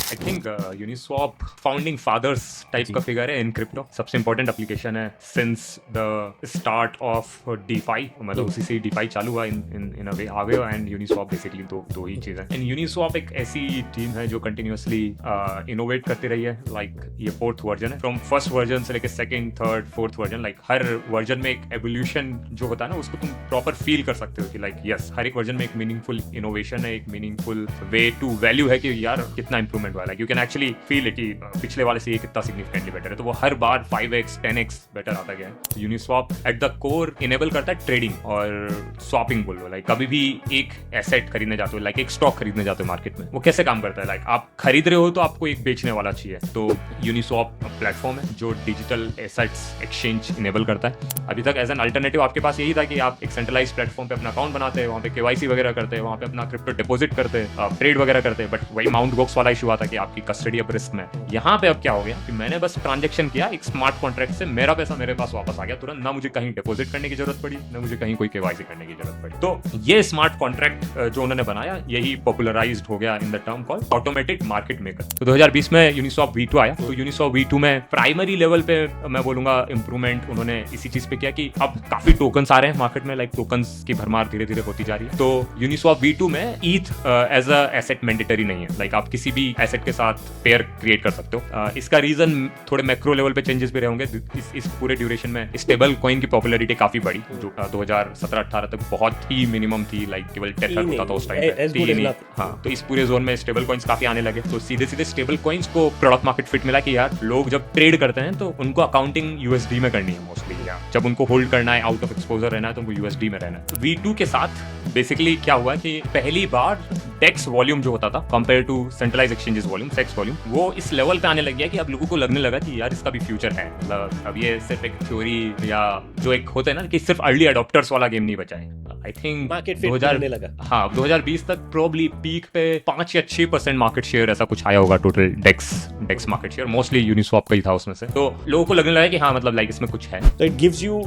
आई think Uniswap founding fathers type का figure है in crypto. सबसे इंपॉर्टेंट एप्लीकेशन है since the start of DeFi, मतलब उसी से डीफाई चालू हुआ इन अ वे आवे, एंड यूनिस्वॉप बेसिकली दो ही चीजें। एंड यूनिस्वॉप एक ऐसी टीम है जो कंटिन्यूअसली इनोवेट करती रही है। लाइक ये फोर्थ वर्जन है, फ्रॉम फर्स्ट वर्जन से लेके second third fourth version, like हर वर्जन में एक एवोल्यूशन जो होता है ना, उसको तुम प्रॉपर फील कर सकते हो कि लाइक यस, हर एक वर्जन में एक मीनिंगफुल इनोवेशन है, एक मीनिंगफुल वे टू वैल्यू है कि यार कितना इंप्रूवमेंट हुआ है। यू कैन एक्चुअली फील कि पिछले वाले से ये कितना सिग्निफिकेंटली बेटर है, तो वो हर बार 5x 10x बेटर आता गया है। Uniswap at the core enable करता है ट्रेडिंग और स्वैपिंग। बोल लो लाइक कभी भी एक एसेट खरीदने जाते हो, लाइक एक स्टॉक खरीदने जाते हो मार्केट में, वो कैसे काम करता है? लाइक आप खरीद रहे हो तो आपको एक बेचने वाला चाहिए, तो यूनिस्वॉप प्लेटफॉर्म है जो डिजिटल एसेट्स एक्सचेंज इनेबल करता है। अभी तक एज एन अल्टरनेटिव आपके पास यही था कि आप एक सेंट्रलाइज प्लेटफॉर्म पे अपना अकाउंट बनाते हैं, वहाँ पे केवाईसी वगैरह करते हैं, वहाँ पे अपना क्रिप्टो डिपॉजिट करते हैं, ट्रेड वगैरह करते हैं, बट वही माउंट बॉक्स वाला इशू आता कि आपकी कस्टडी अब रिस्क में। यहाँ पे अब क्या हो गया कि मैंने बस ट्रांजेक्शन किया एक स्मार्ट कॉन्ट्रैक्ट से, मेरा पैसा मेरे पास वापस आ गया तुरंत, ना मुझे कहीं डिपॉजिट करने की जरूरत पड़ी, ना मुझे कहीं कोई केवाईसी करने की जरूरत पड़ी। तो ये स्मार्ट कॉन्ट्रैक्ट जो उन्होंने बनाया, यही पॉपुलराइज्ड हो गया in the term called automatic market maker. तो 2020 में यूनिस्वॉप V2 आया। तो यूनिस्वॉप V2 में प्राइमरी लेवल पे मैं बोलूंगा इंप्रूवमेंट उन्होंने इसी चीज पे किया कि अब काफी टोकन्स आ रहे हैं मार्केट में, लाइक टोकन्स की भरमार धीरे धीरे होती जा रही है। तो यूनिस्वॉप V2 में ETH as a asset mandatory नहीं है, लाइक आप किसी भी एसेट के साथ पेयर क्रिएट कर सकते हो। इसका रीजन थोड़े मैक्रो लेवल पे चेंजेस भी रहेंगे। इस पूरे ड्यूरेशन में स्टेबल कॉइन की पॉपुलैरिटी काफी बढ़ी, जो 2017-18 तक बहुत ही मिनिमम थी, लाइक केवल टेथर होता था उस टाइम पे। हाँ, तो इस पूरे जोन में स्टेबल कॉइन्स काफी आने लगे, तो सीधे सीधे स्टेबल कॉइन्स को प्रोडक्ट मार्केट फिट मिला कि यार लोग जब ट्रेड करते हैं तो उनको अकाउंटिंग USD में करनी है मोस्टली, या जब उनको होल्ड करना है, आउट ऑफ एक्सपोजर रहना है, तो उनको USD में रहना है। तो V2 के साथ बेसिकली क्या हुआ कि पहली बार डेक्स वॉल्यूम जो होता था compare to centralize exchanges volume, CEX volume, वो इस लेवल पे आने लग गया कि अब लोगों को लगने लगा कि यार इसका भी फ्यूचर है। मतलब अब ये सिर्फ एक थ्योरी या जो एक होता है ना कि सिर्फ अर्ली अडॉप्टर्स वाला गेम नहीं बचा है। आई थिंक मार्केट फिट होने लगा। हाँ, 2020 तक प्रोबली पीक पे 5 या 6% मार्केट शेयर ऐसा कुछ आया होगा टोटल डेक्स मार्केट शेयर, मोस्टली यूनिस्वॉप का ही था उसमें से। तो लोगों को लगने लगा कि हाँ, मतलब लाइक इसमें कुछ है। So it gives you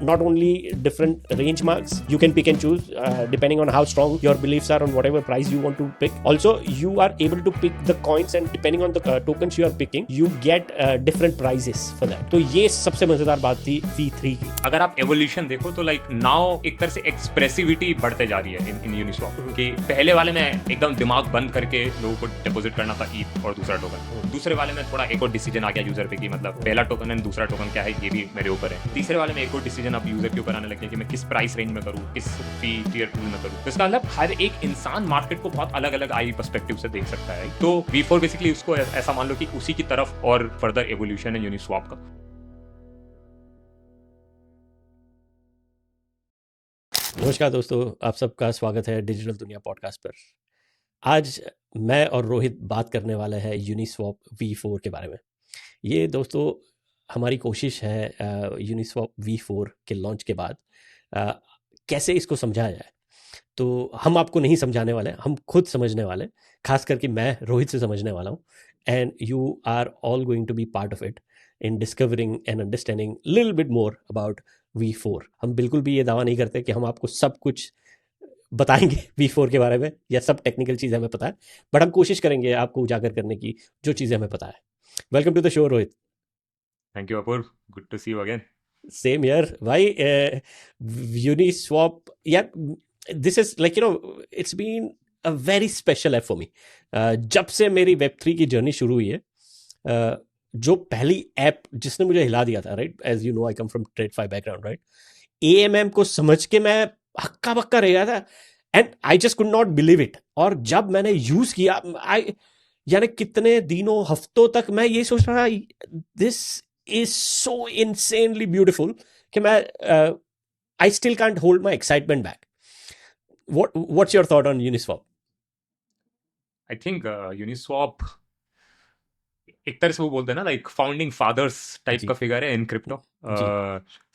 not only different range marks, you can pick and choose depending on how strong your beliefs are on whatever price you want to pick. Also, you are able to pick the coins, and depending on the tokens you are picking, you get different prizes for that. तो ये सबसे मजेदार बात थी V3 की। अगर आप evolution देखो तो लाइक नाउ एक तरह से एक्सप्रेसिविटी बढ़ते जा रही है इन यूनिस्वॉप कि पहले वाले में एकदम दिमाग बंद करके लोगों को डिपॉजिट करना था ETH और दूसरा टोकन। दूसरे वाले में थोड़ा एक और डिसीजन आ गया यूजर पे कि मतलब पहला टोकन है, दूसरा टोकन क्या है ये भी मेरे ऊपर है। तीसरे वाले में एक और डिसीजन अब यूजर के ऊपर आने लगे कि मैं किस प्राइस रेंज में करूँ, किस फी टियर टूल में करूँ। तो इसका मतलब हर एक इंसान मार्केट को बहुत अलग अलग आई पर्सपेक्टिव से देख सकता है। तो V4 बेसिकली उसको ऐसा मान लो कि उसी की तरफ और फर्दर एवोल्यूशन है यूनिस्वॉप का। नमस्कार दोस्तों, आप सबका स्वागत है डिजिटल दुनिया पॉडकास्ट पर। आज मैं और रोहित बात करने वाले हैं यूनिस्वॉप V4 के बारे में। ये दोस्तों हमारी कोशिश है यूनिस्वॉप V4 के लॉन्च के बाद कैसे इसको समझाया जाए। तो हम आपको नहीं समझाने वाले, हम खुद समझने वाले, खास करके मैं रोहित से समझने वाला हूँ। And you are all going to be part of it in discovering and understanding little bit more about V4। हम बिल्कुल भी ये दावा नहीं करते कि हम आपको सब कुछ बताएंगे V4 के बारे में या सब टेक्निकल चीज़ें हमें पता है, बट हम कोशिश करेंगे आपको उजागर करने की जो चीज़ें हमें पता है। Welcome to the show Rohit. Thank you Apurv, good to see you again. Same here भाई। यूनिस्वॉप यार, this is like you know it's been a very special app for me. जब से मेरी Web3 की जर्नी शुरू हुई है, जो पहली ऐप जिसने मुझे हिला दिया था, right, as you know I come from TradeFi background, right, AMM को समझ के मैं हक्का बक्का रह गया था and I just could not believe it. और जब मैंने यूज किया, आई यानी कितने दिनों हफ्तों तक मैं ये सोच रहा था this is so insanely beautiful कि मैं I still can't hold my excitement back. What's your thought on Uniswap? I think Uniswap एक तरह से वो बोलते हैं ना लाइक फाउंडिंग फादर्स टाइप जी का फिगर है इन क्रिप्टो।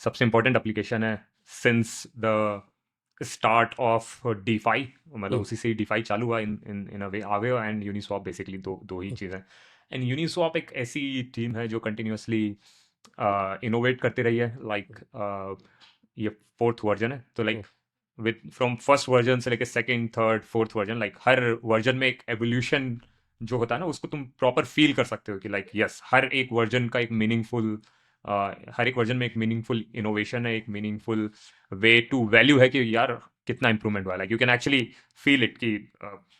सबसे इंपॉर्टेंट एप्लीकेशन है since the start of DeFi, मतलब उसी से डीफाई चालू हुआ इन अ वे आवे, एंड यूनिस्वॉप बेसिकली दो ही चीज़ें। एंड यूनिस्वॉप एक ऐसी टीम है जो कंटिन्यूअसली इनोवेट करती रही है। लाइक ये फोर्थ वर्जन है, तो like with from first version से लेके second third fourth version, like हर वर्जन में एक एवोल्यूशन जो होता है ना उसको तुम प्रॉपर फील कर सकते हो कि लाइक यस हर एक वर्जन का एक मीनिंगफुल हर एक वर्जन में एक मीनिंगफुल इनोवेशन है, एक मीनिंगफुल वे टू वैल्यू है कि यार कितना इंप्रूवमेंट वाला है, you can actually feel it कि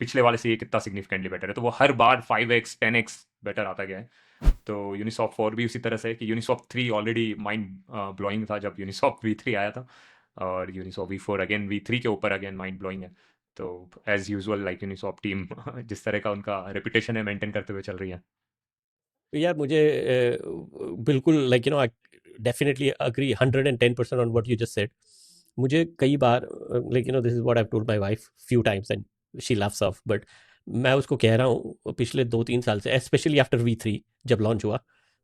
पिछले वाले से ये कितना सिग्निफिकेंटली बेटर है। तो वो हर बार 5x 10x बेटर आता गया है। तो यूनिसॉफ्ट 4 भी उसी तरह से है कि यूनिसॉफ्ट 3 ऑलरेडी माइंड ब्लोइंग था जब यूनिसॉफ्ट V3 आया था, और यूनिसॉफ्ट V4 अगेन V3 के ऊपर अगेन माइंड ब्लोइंग है। तो एज यूजुअल लाइक यूनिसॉफ्ट टीम जिस तरह का उनका रेपुटेशन है मेंटेन करते हुए चल रही है। यार मुझे बिल्कुल like you know I definitely agree 110% on what you just said. मुझे कई बार like you know this is what I have told my wife few times and she loves off, but मैं उसको कह रहा हूँ पिछले 2-3 साल से, स्पेशली आफ्टर V3 जब लॉन्च हुआ,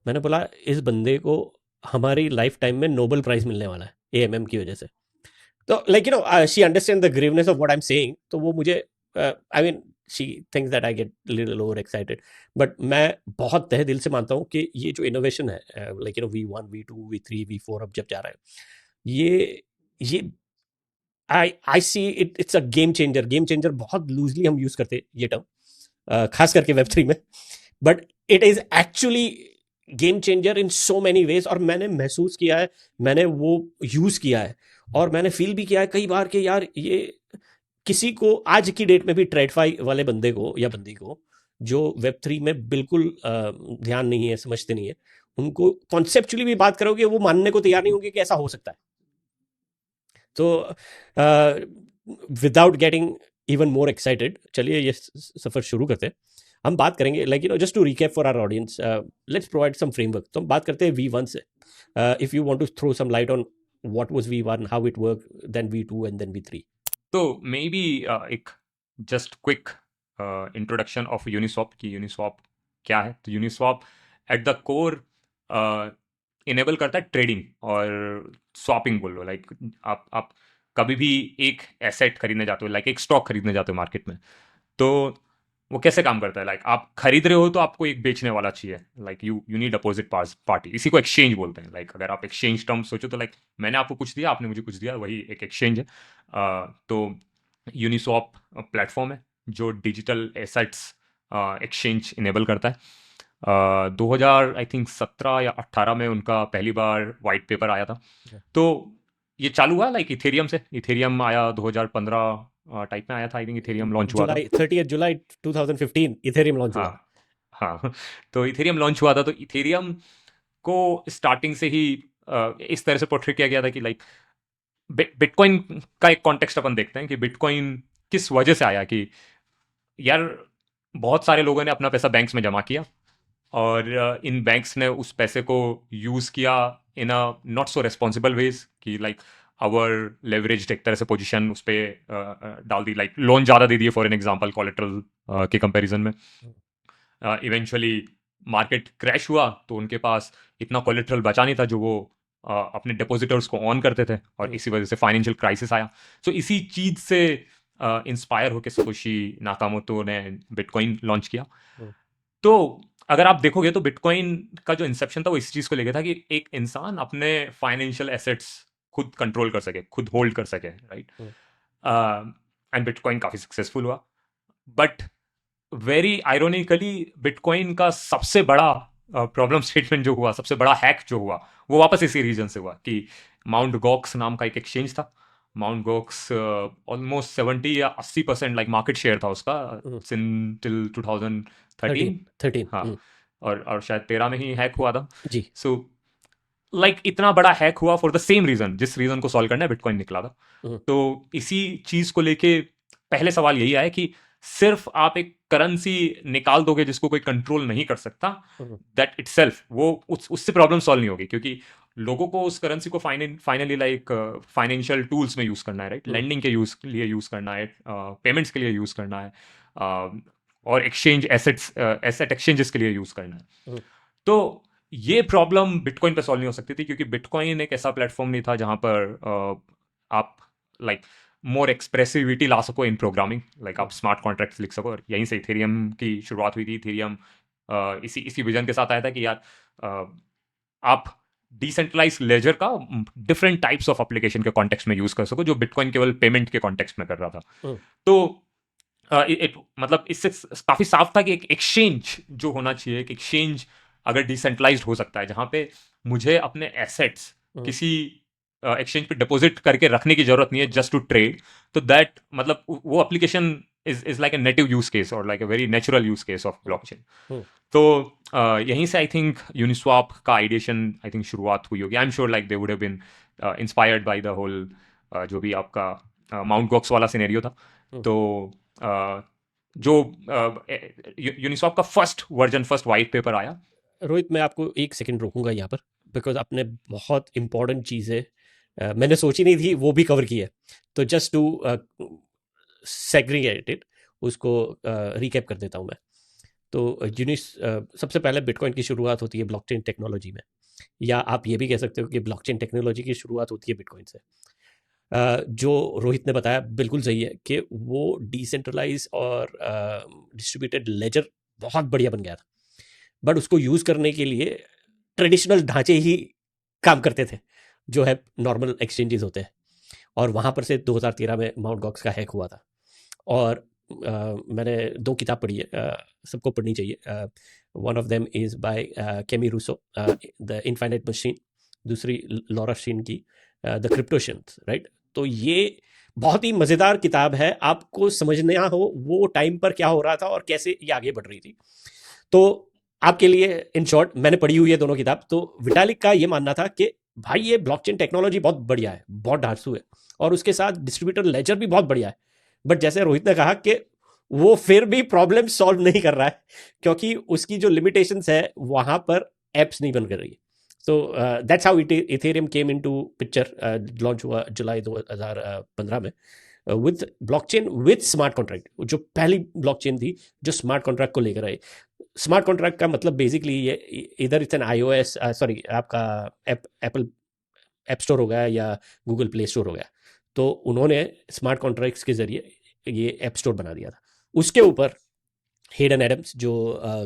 मैंने बोला इस बंदे को हमारी लाइफ टाइम में नोबेल प्राइज मिलने वाला है AMM की वजह से। तो like you know she understand the graveness of what I am saying, तो वो मुझे I mean she thinks that I get little over excited, but मैं बहुत तहे दिल से मानता हूँ कि ये जो इनोवेशन है like you no V1 V2 V3 V4 अब जब जा रहा है, ये I see it, it's a game changer. Game changer बहुत लूजली हम यूज करते ये टर्म, खास करके Web3 में, but it is actually game changer in so many ways. और मैंने महसूस किया है, मैंने वो यूज किया है, और मैंने फील भी किया है कई बार कि यार ये किसी को आज की डेट में भी ट्रेडफाई वाले बंदे को या बंदी को जो Web3 में बिल्कुल ध्यान नहीं है, समझते नहीं है, उनको कॉन्सेप्चुअली भी बात करोगे वो मानने को तैयार नहीं होंगे कि ऐसा हो सकता है। तो without getting even more excited, चलिए ये सफर शुरू करते हैं। हम बात करेंगे like you know just to recap for our audience, let's provide some framework. तो हम बात करते हैं V1 से। If you want to throw some light on what was V1, how it work, then V2 and then V3। तो maybe एक just quick introduction of Uniswap कि Uniswap क्या है। तो यूनिसॉफ्ट एट द कोर इनेबल करता है trading और swapping बोल लो। लाइक आप कभी भी एक एसेट खरीदने जाते हो, लाइक एक स्टॉक खरीदने जाते हो मार्केट में, तो वो कैसे काम करता है? लाइक आप खरीद रहे हो तो आपको एक बेचने वाला चाहिए, like you need opposite party. इसी को एक्सचेंज बोलते हैं। लाइक अगर आप एक्सचेंज टर्म सोचो तो लाइक मैंने आपको कुछ दिया, आपने मुझे कुछ दिया, वही एक एक्सचेंज है। तो यूनिसॉप प्लेटफॉर्म है जो डिजिटल एसेट्स एक्सचेंज इनेबल करता है। 2000 आई थिंक 17 या 18 में उनका पहली बार वाइट पेपर आया था। तो ये चालू हुआ लाइक इथेरियम से। इथेरियम आया 2015 टाइप में आया था, आई थिंक इथेरियम लॉन्च हुआ था। 30 जुलाई 2015 इथेरियम लॉन्च हुआ। हाँ, तो इथेरियम लॉन्च हुआ था। तो इथेरियम को स्टार्टिंग से ही इस तरह से पोर्ट्रे किया गया था कि लाइक बिटकॉइन का एक कॉन्टेक्स्ट अपन देखते हैं कि बिटकॉइन किस वजह से आया कि यार बहुत सारे लोगों ने अपना पैसा बैंक्स में जमा किया, और इन बैंक्स ने उस पैसे को यूज़ किया in a not so responsible ways कि लाइक आवर लेवरेज एक तरह से पोजीशन उस पर डाल दी, लाइक लोन ज़्यादा दे दिए फॉर एन एग्जांपल कोलेट्रल के कंपैरिजन में। इवेंचुअली मार्केट क्रैश हुआ तो उनके पास इतना कोलेट्रल बचा नहीं था जो वो अपने डिपॉजिटर्स को ऑन करते थे, और इसी वजह से फाइनेंशियल क्राइसिस आया। सो इसी चीज़ से इंस्पायर होकर सतोशी नाकामोटो ने बिटकॉइन लॉन्च किया। तो अगर आप देखोगे तो बिटकॉइन का जो इंसेप्शन था वो इस चीज़ को लेकर था कि एक इंसान अपने फाइनेंशियल एसेट्स खुद कंट्रोल कर सके, खुद होल्ड कर सके, राइट। एंड बिटकॉइन काफ़ी सक्सेसफुल हुआ। बट वेरी आयरोनिकली बिटकॉइन का सबसे बड़ा प्रॉब्लम स्टेटमेंट जो हुआ, सबसे बड़ा हैक जो हुआ, वो वापस इसी रीजन से हुआ कि माउंट गॉक्स नाम का एक एक्सचेंज था। माउंट गॉक्स ऑलमोस्ट 70 या 80% लाइक मार्केट शेयर था उसका टिल 2013। हाँ, और शायद 13 में ही हैक हुआ था जी। सो लाइक इतना बड़ा हैक हुआ फॉर द सेम रीजन, जिस रीजन को सॉल्व करना है बिटकॉइन निकला था। तो इसी चीज को लेके पहले सवाल यही आया कि सिर्फ आप एक करेंसी निकाल दोगे जिसको कोई कंट्रोल नहीं कर सकता, दैट इटसेल्फ वो उससे प्रॉब्लम सॉल्व नहीं होगी, क्योंकि लोगों को उस करेंसी को फाइनली लाइक फाइनेंशियल टूल्स में यूज करना है, राइट। लेंडिंग के लिए यूज करना है, पेमेंट्स के लिए यूज करना है, और एक्सचेंज एसेट एक्सचेंजेस के लिए यूज करना है। तो ये प्रॉब्लम बिटकॉइन पे सॉल्व नहीं हो सकती थी, क्योंकि बिटकॉइन एक ऐसा प्लेटफॉर्म नहीं था जहां पर आप लाइक मोर एक्सप्रेसिविटी ला सको इन प्रोग्रामिंग, लाइक आप स्मार्ट कॉन्ट्रैक्ट्स लिख सको। और यहीं से इथेरियम की शुरुआत हुई थी। इथेरियम इसी विजन के साथ आया था कि यार आप डिसेंट्रलाइज लेजर का डिफरेंट टाइप्स ऑफ एप्लीकेशन के कॉन्टेक्स्ट में यूज कर सको, जो बिटकॉइन केवल पेमेंट के कॉन्टेक्स्ट में कर रहा था। तो मतलब इससे काफी साफ था कि एक एक्सचेंज जो होना चाहिए, एक एक्सचेंज अगर डिसेंट्रलाइज्ड हो सकता है जहां पे मुझे अपने एसेट्स किसी एक्सचेंज पे डिपॉजिट करके रखने की जरूरत नहीं है जस्ट टू ट्रेड, तो दैट मतलब वो application is like a native use case और like a very natural use case of blockchain. तो यहीं से आई थिंक यूनिस्वाप का आइडिएशन आई थिंक शुरुआत हुई होगी। I am sure like they would have been inspired by the whole जो भी आपका माउंट गॉक्स वाला सिनेरियो था। तो जो यूनिस्वाप का first version, first white paper आया। रोहित, मैं आपको एक सेकंड रोकूंगा यहाँ पर, बिकॉज आपने बहुत इंपॉर्टेंट चीज़ें मैंने सोची नहीं थी वो भी कवर की है। तो जस्ट टू सेग्रीगेट इट, उसको रिकैप कर देता हूँ मैं। तो सबसे पहले बिटकॉइन की शुरुआत होती है ब्लॉकचेन टेक्नोलॉजी में, या आप ये भी कह सकते हो कि ब्लॉकचेन टेक्नोलॉजी की शुरुआत होती है बिटकॉइन से। जो रोहित ने बताया बिल्कुल सही है कि वो डिसेंट्रलाइज और डिस्ट्रीब्यूटेड लेजर बहुत बढ़िया बन गया था, बट उसको यूज़ करने के लिए ट्रेडिशनल ढांचे ही काम करते थे जो है नॉर्मल एक्सचेंजेस होते हैं। और वहाँ पर से 2013 में माउंट गॉक्स का हैक हुआ था। और मैंने 2 किताब पढ़ी है, सबको पढ़नी चाहिए। One of them is by Cami Russo, the infinite machine, दूसरी लॉरा शीन की द क्रिप्टोशंस, राइट। तो ये बहुत ही मज़ेदार किताब है, आपको समझना हो वो टाइम पर क्या हो रहा था और कैसे ये आगे बढ़ रही थी। तो आपके लिए इन शॉर्ट, मैंने पढ़ी हुई है दोनों किताब। तो विटालिक का ये मानना था कि भाई ये ब्लॉकचेन टेक्नोलॉजी बहुत बढ़िया है, बहुत धांसू है, और उसके साथ डिस्ट्रीब्यूटर लेजर भी बहुत बढ़िया है। बट जैसे रोहित ने कहा कि वो फिर भी प्रॉब्लम सॉल्व नहीं कर रहा है, क्योंकि उसकी जो लिमिटेशंस है वहां पर एप्स नहीं बन कर रही। So that's how Ethereum came into picture. Launch हुआ जुलाई 2015 में with blockchain with smart contract, जो पहली ब्लॉकचेन थी जो स्मार्ट कॉन्ट्रैक्ट को लेकर आई। स्मार्ट कॉन्ट्रैक्ट का मतलब बेसिकली ये इधर इट्स एन iOS, सॉरी आपका एप्पल ऐप स्टोर हो गया या गूगल प्ले स्टोर हो गया, तो उन्होंने स्मार्ट कॉन्ट्रैक्ट्स के जरिए ये ऐप स्टोर बना दिया था। उसके ऊपर हेडन एडम्स जो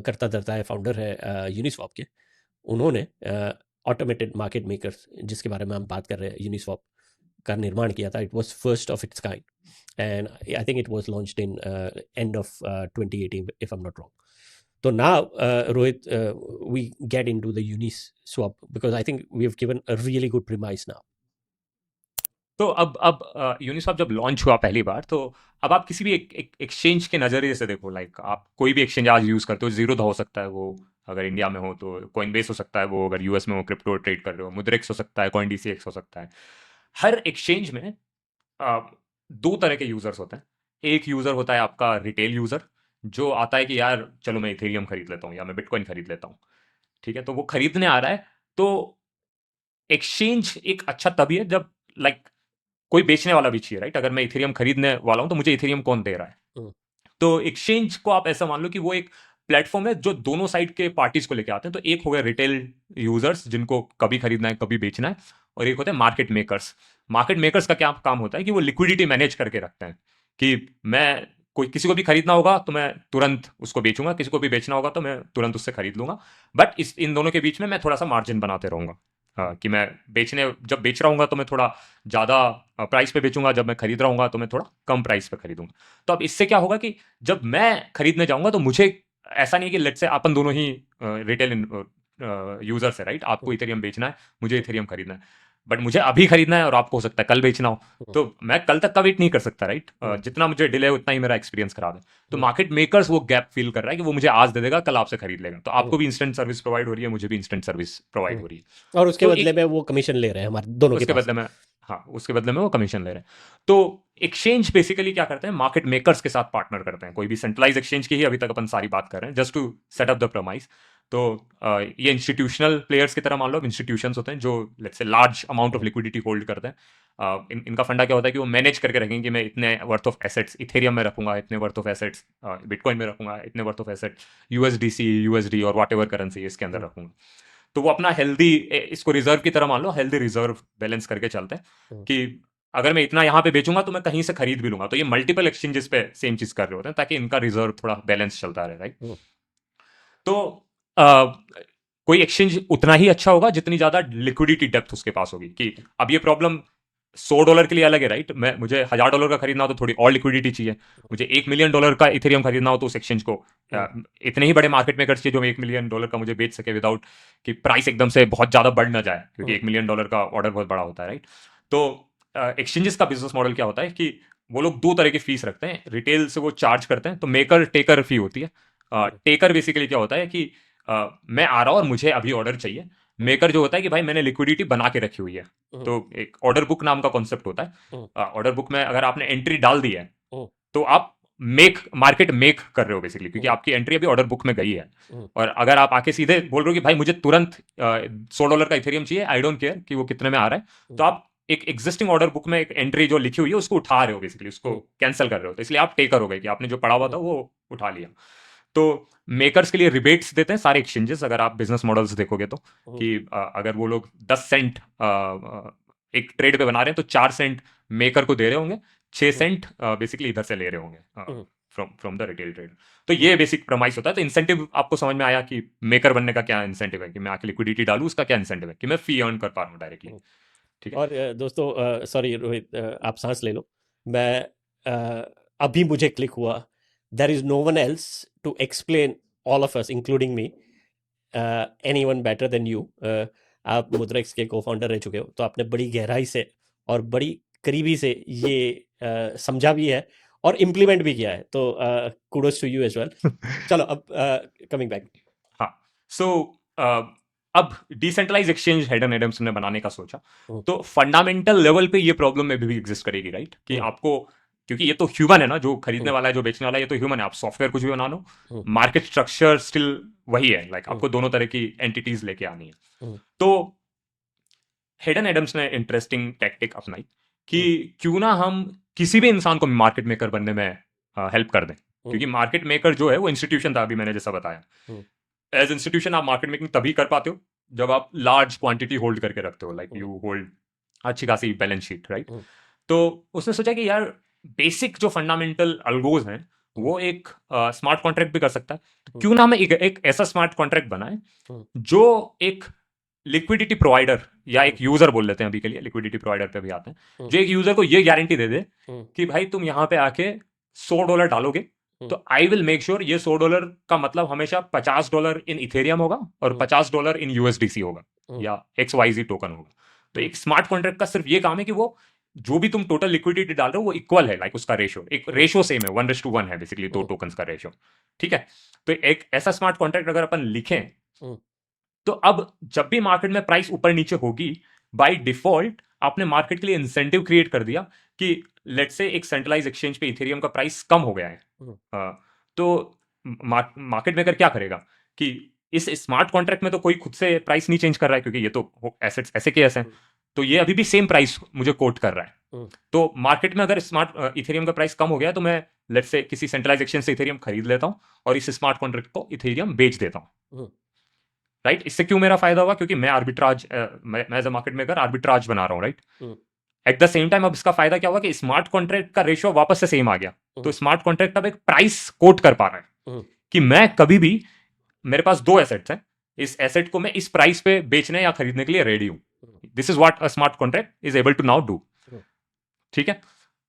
करता धरता है, फाउंडर है यूनिस्वॉप के, उन्होंने ऑटोमेटेड मार्केट मेकर्स, जिसके बारे में हम बात कर रहे हैं, यूनिस्वॉप का निर्माण किया था। It was first of its kind and I think it was launched in end of 2018 if I am not wrong. So now, Rohit, we get into the Uniswap because I think we have given a really good premise now. तो अब Uniswap जब launch हुआ पहली बार, तो अब आप किसी भी एक एक्सचेंज के नज़रिए से देखो, लाइक आप कोई भी एक्सचेंज आज यूज़ करते हो, जीरोधा हो सकता है वो अगर इंडिया में हो, तो कॉइनबेस हो सकता है वो अगर यूएस में हो, क्रिप्टो ट्रेड कर रहे हो, मुद्रिक्स हो सकता है, कॉइन डीसीएक्स हो सकता है। हर एक्सचेंज में दो तरह के यूज़र्स होते हैं। एक यूज़र होता है आपका रिटेल यूज़र, जो आता है कि यार चलो मैं इथेरियम खरीद लेता हूँ या मैं बिटकॉइन खरीद लेता हूँ, ठीक है। तो वो खरीदने आ रहा है, तो एक्सचेंज एक अच्छा तभी है जब लाइक कोई बेचने वाला भी चाहिए, राइट। अगर मैं इथेरियम खरीदने वाला हूं तो मुझे इथेरियम कौन दे रहा है। तो एक्सचेंज को आप ऐसा मान लो कि वो एक प्लेटफॉर्म है जो दोनों साइड के पार्टीज को लेके आते हैं। तो एक हो गया रिटेल यूजर्स जिनको कभी खरीदना है कभी बेचना है, और एक होता है मार्केट मेकर्स। मार्केट मेकर्स का क्या काम होता है कि वो लिक्विडिटी मैनेज करके रखते हैं कि मैं कोई किसी को भी खरीदना होगा तो मैं तुरंत उसको बेचूंगा, किसी को भी बेचना होगा तो मैं तुरंत उससे खरीद लूंगा। बट इन दोनों के बीच में मैं थोड़ा सा मार्जिन बनाते रहूंगा। कि मैं जब बेच रहा हूँ तो मैं थोड़ा ज़्यादा प्राइस पे बेचूंगा, जब मैं खरीद रहा हूँ तो मैं थोड़ा कम प्राइस पे खरीदूंगा। तो अब इससे क्या होगा कि जब मैं खरीदने जाऊंगा तो मुझे ऐसा नहीं कि लेट्स से अपन दोनों ही रिटेल यूजर्स है, राइट। आपको इथेरियम बेचना है, मुझे इथेरियम खरीदना है, बट मुझे अभी खरीदना है और आपको हो सकता है कल बेचना हो, तो मैं कल तक का वेट नहीं कर सकता, राइट। जितना मुझे डिले उतना ही मेरा एक्सपीरियंस खराब है। तो मार्केट मेकर्स वो गैप फील कर रहा है कि वो मुझे आज दे देगा, कल आपसे खरीद लेगा। तो आपको भी इंस्टेंट सर्विस प्रोवाइड हो रही है, मुझे भी इंस्टेंट सर्विस प्रोवाइड हो रही है, और उसके तो बदले में वो कमीशन ले रहे हैं हमारे दोनों के उसके पास। बदले में, हाँ उसके बदले में वो कमीशन ले रहे हैं। तो एक्सचेंज बेसिकली क्या करते हैं, मार्केट मेकर्स के साथ पार्टनर करते हैं। कोई भी सेंट्रलाइज एक्सचेंज की ही अभी तक अपन सारी बात कर रहे हैं, just to set up the premise. तो ये इंस्टीट्यूशनल प्लेयर्स की तरह मान लो, इंस्टीट्यूशंस होते हैं जो let's say large amount of liquidity hold करते हैं। इनका फंडा क्या होता है कि वो मैनेज करके रखेंगे कि मैं इतने वर्थ ऑफ एसेट्स इथेरियम में रखूंगा, इतने वर्थ ऑफ एसेट्स बिटकॉइन में रखूंगा, इतने worth of assets USDC, USD और वॉट एवर करेंसी इसके अंदर रखूंगा। तो वो अपना हेल्दी, इसको रिजर्व की तरह मान लो, हेल्दी रिजर्व बैलेंस करके चलते हैं कि अगर मैं इतना यहाँ पे बेचूंगा तो मैं कहीं से खरीद भी लूंगा। तो ये मल्टीपल एक्सचेंजेस पे सेम चीज कर रहे होते हैं ताकि इनका रिजर्व थोड़ा बैलेंस चलता रहे, राइट। तो कोई एक्सचेंज उतना ही अच्छा होगा जितनी ज्यादा लिक्विडिटी डेप्थ उसके पास होगी। कि अब ये प्रॉब्लम $100 के लिए अलग है, राइट? मुझे $1000 का खरीदना हो तो थोड़ी और लिक्विडिटी चाहिए। मुझे $1 मिलियन का इथेरियम खरीदना हो तो उस एक्सचेंज को इतने ही बड़े मार्केट मेकर्स चाहिए जो $1 मिलियन का मुझे बेच सके विदाउट कि प्राइस एकदम से बहुत ज्यादा बढ़ ना जाए, क्योंकि $1 मिलियन का ऑर्डर बहुत बड़ा होता है, राइट? तो एक्सचेंजेस का बिजनेस मॉडल क्या होता है कि वो लोग दो तरह की फीस रखते हैं। रिटेल से वो चार्ज करते हैं, तो मेकर टेकर फी होती है। टेकर बेसिकली क्या होता है कि मैं आ रहा हूँ और मुझे अभी ऑर्डर चाहिए। मेकर जो होता है कि भाई मैंने लिक्विडिटी बना के रखी हुई है, तो एक ऑर्डर बुक नाम का कॉन्सेप्ट होता है। ऑर्डर बुक में अगर आपने एंट्री डाल दी है तो आप मार्केट मेक कर रहे हो बेसिकली, क्योंकि आपकी एंट्री अभी ऑर्डर बुक में गई है। और अगर आप आके सीधे बोल रहे हो कि भाई मुझे तुरंत $100 का इथेरियम चाहिए, आई डोंट केयर कि वो कितने में आ रहा है, तो आप एक एग्जिस्टिंग ऑर्डर बुक में एक एंट्री जो लिखी हुई है उसको उठा रहे हो बेसिकली, उसको कैंसिल कर रहे हो, तो इसलिए आप टेकर हो गए कि आपने जो पड़ा हुआ था वो उठा लिया। तो मेकर्स के लिए रिबेट्स देते हैं सारे एक्सचेंजेस, अगर आप बिजनेस मॉडल्स देखोगे तो, कि अगर वो लोग 10 सेंट एक ट्रेड पे बना रहे हैं तो 4 सेंट मेकर को दे रहे होंगे, 6 सेंट बेसिकली इधर से ले रहे होंगे फ्रॉम द रिटेल ट्रेड। तो ये बेसिक प्रमाइस होता है। तो इंसेंटिव आपको समझ में आया कि मेकर बनने का क्या इंसेंटिव है, कि मैं आके लिक्विडिटी डालूं, उसका क्या इंसेंटिव है कि मैं फी अर्न कर पा रहा हूँ डायरेक्टली। ठीक है। और दोस्तों, सॉरी रोहित, आप सांस ले लो। मैं अभी मुझे क्लिक हुआ, there is no one else to explain all of us including me anyone better than you. आप मुद्रेक्स के को फाउंडर रह चुके हो, तो आपने बड़ी गहराई से और बड़ी करीबी से ये समझा भी है और इम्प्लीमेंट भी किया है, तो kudos to you as well. चलो अब कमिंग बैक। हाँ, सो अब डिसेंट्रलाइज एक्सचेंज हेडन एडम्स ने बनाने का सोचा, तो फंडामेंटल लेवल पे ये प्रॉब्लम में भी एग्जिस्ट करेगी, राइट? कि आपको, क्योंकि ये तो ह्यूमन है ना, जो खरीदने वाला है जो बेचने वाला है, ये तो ह्यूमन है। आप सॉफ्टवेयर कुछ भी बना लो, मार्केट स्ट्रक्चर स्टिल वही है, लाइक आपको दोनों तरह की एंटिटीज लेके आनी है। तो हेडन एडम्स ने इंटरेस्टिंग टैक्टिक अपनाई कि क्यों ना हम किसी भी इंसान को मार्केट मेकर बनने में हेल्प कर दें, क्योंकि मार्केट मेकर जो है वो इंस्टीट्यूशन था, अभी मैंने जैसा बताया। एज इंस्टीट्यूशन आप मार्केट मेकिंग तभी कर पाते हो जब आप लार्ज क्वांटिटी होल्ड करके रखते हो, लाइक यू होल्ड अच्छी खासी बैलेंस शीट, राइट? तो उसने सोचा कि यार बेसिक जो फंडामेंटल अल्गोज हैं वो एक स्मार्ट कॉन्ट्रैक्ट भी कर सकता है, तो क्यों ना हम एक ऐसा स्मार्ट कॉन्ट्रैक्ट बनाए जो एक लिक्विडिटी प्रोवाइडर या एक यूजर बोल लेते हैं अभी के लिए, लिक्विडिटी प्रोवाइडर पे भी आते हैं, जो एक यूजर को ये गारंटी दे दे कि भाई तुम यहाँ पे आके $100 डालोगे तो आई विल मेक श्योर ये $100 का मतलब हमेशा $50 इन इथेरियम होगा और $50 इन यूएसडीसी होगा या XYZ टोकन होगा। तो एक स्मार्ट कॉन्ट्रैक्ट का सिर्फ ये काम है कि वो जो भी तुम टोटल लिक्विडिटी डाल रहे हो वो इक्वल है, लाइक उसका रेशियो एक रेशियो सेम है, 1:1 है बेसिकली, दो टोकन्स का रेशियो। ठीक है, तो एक ऐसा स्मार्ट कॉन्ट्रैक्ट अगर अपन लिखें तो अब जब भी मार्केट में प्राइस ऊपर नीचे होगी, बाय डिफॉल्ट आपने मार्केट के लिए इंसेंटिव क्रिएट कर दिया कि लेट्स से एक सेंट्रलाइज एक्सचेंज पे इथेरियम का प्राइस कम हो गया है, तो मार्केट मेकर क्या करेगा कि इस स्मार्ट कॉन्ट्रैक्ट में तो कोई खुद से प्राइस नहीं चेंज कर रहा है, क्योंकि ये तो एसेट्स ऐसे के ऐसे हैं, तो ये अभी भी सेम प्राइस मुझे कोट कर रहा है। तो मार्केट में अगर स्मार्ट इथेरियम का प्राइस कम हो गया तो मैं लेट्स से किसी सेंट्रलाइज एक्सचेंज से इथेरियम खरीद लेता हूं और इस स्मार्ट कॉन्ट्रैक्ट को इथेरियम बेच देता हूं, राइट? इससे क्यों मेरा फायदा होगा? क्योंकि मैं आर्बिट्राज, मैं as a market maker arbitrage बना रहा हूँ, right? At the same time अब इसका फायदा क्या होगा कि स्मार्ट कॉन्ट्रैक्ट का रेशियो वापस से सेम आ गया, तो स्मार्ट कॉन्ट्रैक्ट अब एक प्राइस कोट कर पा रहा है कि मैं कभी भी, मेरे पास दो एसेट्स हैं, इस एसेट को मैं इस प्राइस पे बेचने या खरीदने के लिए रेडी हूं। This is what a smart contract is able to now do. ठीक है,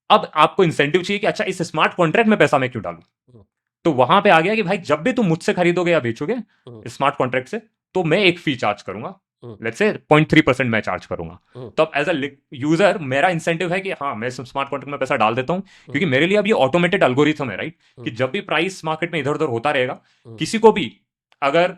अब आपको इंसेंटिव चाहिए कि अच्छा इस स्मार्ट कॉन्ट्रैक्ट में पैसा मैं क्यों डालूं, तो वहां पे आ गया कि भाई जब भी तुम मुझसे खरीदोगे या बेचोगे स्मार्ट कॉन्ट्रैक्ट से, तो मैं एक फी चार्ज करूंगा, लेट्स से 0.3% मैं चार्ज करूंगा। तो अब एज अ यूजर मेरा इंसेंटिव है कि हाँ मैं स्मार्ट कॉन्ट्रैक्ट में पैसा डाल देता हूं, क्योंकि मेरे लिए अब ये ऑटोमेटेड एल्गोरिथम है, राइट? कि जब भी प्राइस मार्केट में इधर उधर होता रहेगा, किसी को भी अगर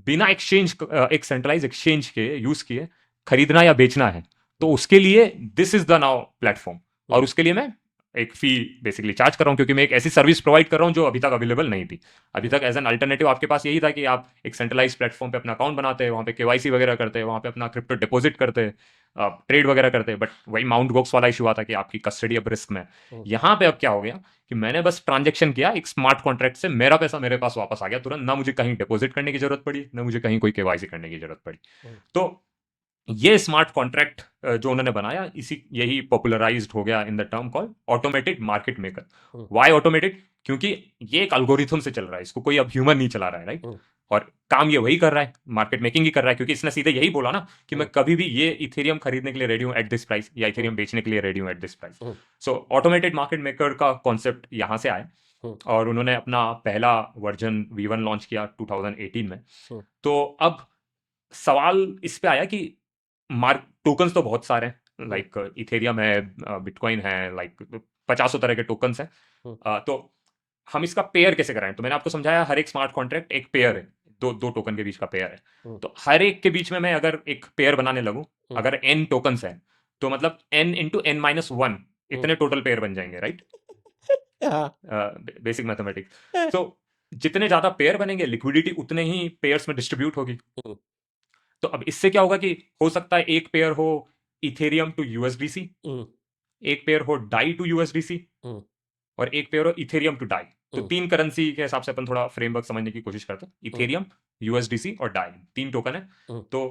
बिना एक्सचेंज, एक सेंट्रलाइज एक्सचेंज के यूज किए खरीदना या बेचना है, तो उसके लिए this is the now platform, और उसके लिए मैं एक फी बेसिकली चार्ज कर रहा हूं, क्योंकि मैं एक ऐसी सर्विस प्रोवाइड कर रहा हूं जो अभी तक अवेलेबल नहीं थी। अभी तक एज एन अल्टरनेटिव आपके पास यही था कि आप एक सेंट्रलाइज प्लेटफॉर्म पे अपना अकाउंट बनाते हैं, वहां पे केवाईसी वगैरह करते हैं, वहां पे अपना क्रिप्टो डिपॉजिट करते हैं, ट्रेड वगैरह करते हैं, बट वही माउंट गोक्स वाला इशू आता कि आपकी कस्टडी अब रिस्क में। यहाँ पे अब क्या हो गया कि मैंने बस ट्रांजेक्शन किया एक स्मार्ट कॉन्ट्रैक्ट से, मेरा पैसा मेरे पास वापस आ गया तुरंत, ना मुझे कहीं डिपॉजिट करने की जरूरत पड़ी, ना मुझे कहीं कोई केवाईसी करने की जरूरत पड़ी। तो ये स्मार्ट कॉन्ट्रैक्ट जो उन्होंने बनाया, यही पॉपुलराइज्ड हो गया in the term called automated market maker. Why automated? क्योंकि ये एक एल्गोरिथम से चल रहा है, इसको कोई अब ह्यूमन नहीं चला रहा है, राइट? और काम ये वही कर रहा है, मार्केट मेकिंग ही कर रहा है, क्योंकि इसने सीधे यही बोला ना कि मैं कभी भी ये इथेरियम खरीदने के लिए रेडी हूँ एट दिस प्राइस, या इथेरियम बेचने के लिए रेडी हूँ at this price. So automated market maker का कॉन्सेप्ट यहाँ से आया और उन्होंने अपना पहला वर्जन V1 लॉन्च किया 2018 में। तो अब सवाल इस पे आया कि टोकन्स तो बहुत सारे हैं, लाइक इथेरियम है, बिटकॉइन है, लाइक 50 तरह के टोकन्स हैं, तो हम इसका पेयर कैसे कराएं। तो मैंने आपको समझाया हर एक स्मार्ट कॉन्ट्रैक्ट एक पेयर है, दो टोकन के बीच का पेयर है। तो हर एक के बीच में मैं अगर एक पेयर बनाने लगूं, अगर n टोकन्स हैं तो मतलब n इंटू n माइनस 1 इतने टोटल पेयर बन जाएंगे, राइट? Basic mathematics. तो जितने ज्यादा पेयर बनेंगे लिक्विडिटी उतने ही पेयर्स में डिस्ट्रीब्यूट होगी। तो अब इससे क्या होगा कि हो सकता है एक पेयर हो इथेरियम टू यूएसडीसी, एक पेयर हो डाई टू यूएसडीसी, और एक पेयर हो इथेरियम टू डाई। तो तीन करेंसी के हिसाब से अपन थोड़ा फ्रेमवर्क समझने की कोशिश करते हैं। इथेरियम, यूएसडीसी और डाई, तीन टोकन है। तो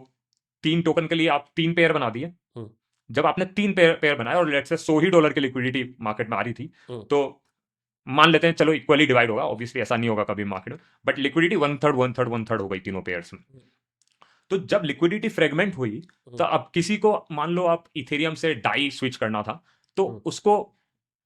तीन टोकन के लिए आप तीन पेयर बना दिए। जब आपने तीन पेयर बनाया और लेट्स से $100 की लिक्विडिटी मार्केट में आ रही थी, तो मान लेते हैं चलो इक्वली डिवाइड होगा, ऑब्वियसली ऐसा नहीं होगा कभी मार्केट में, बट लिक्विडिटी 1/3 हो गई तीनों पेयर्स में। तो जब लिक्विडिटी फ्रेगमेंट हुई, तो अब किसी को मान लो आप इथेरियम से डाई स्विच करना था, तो उसको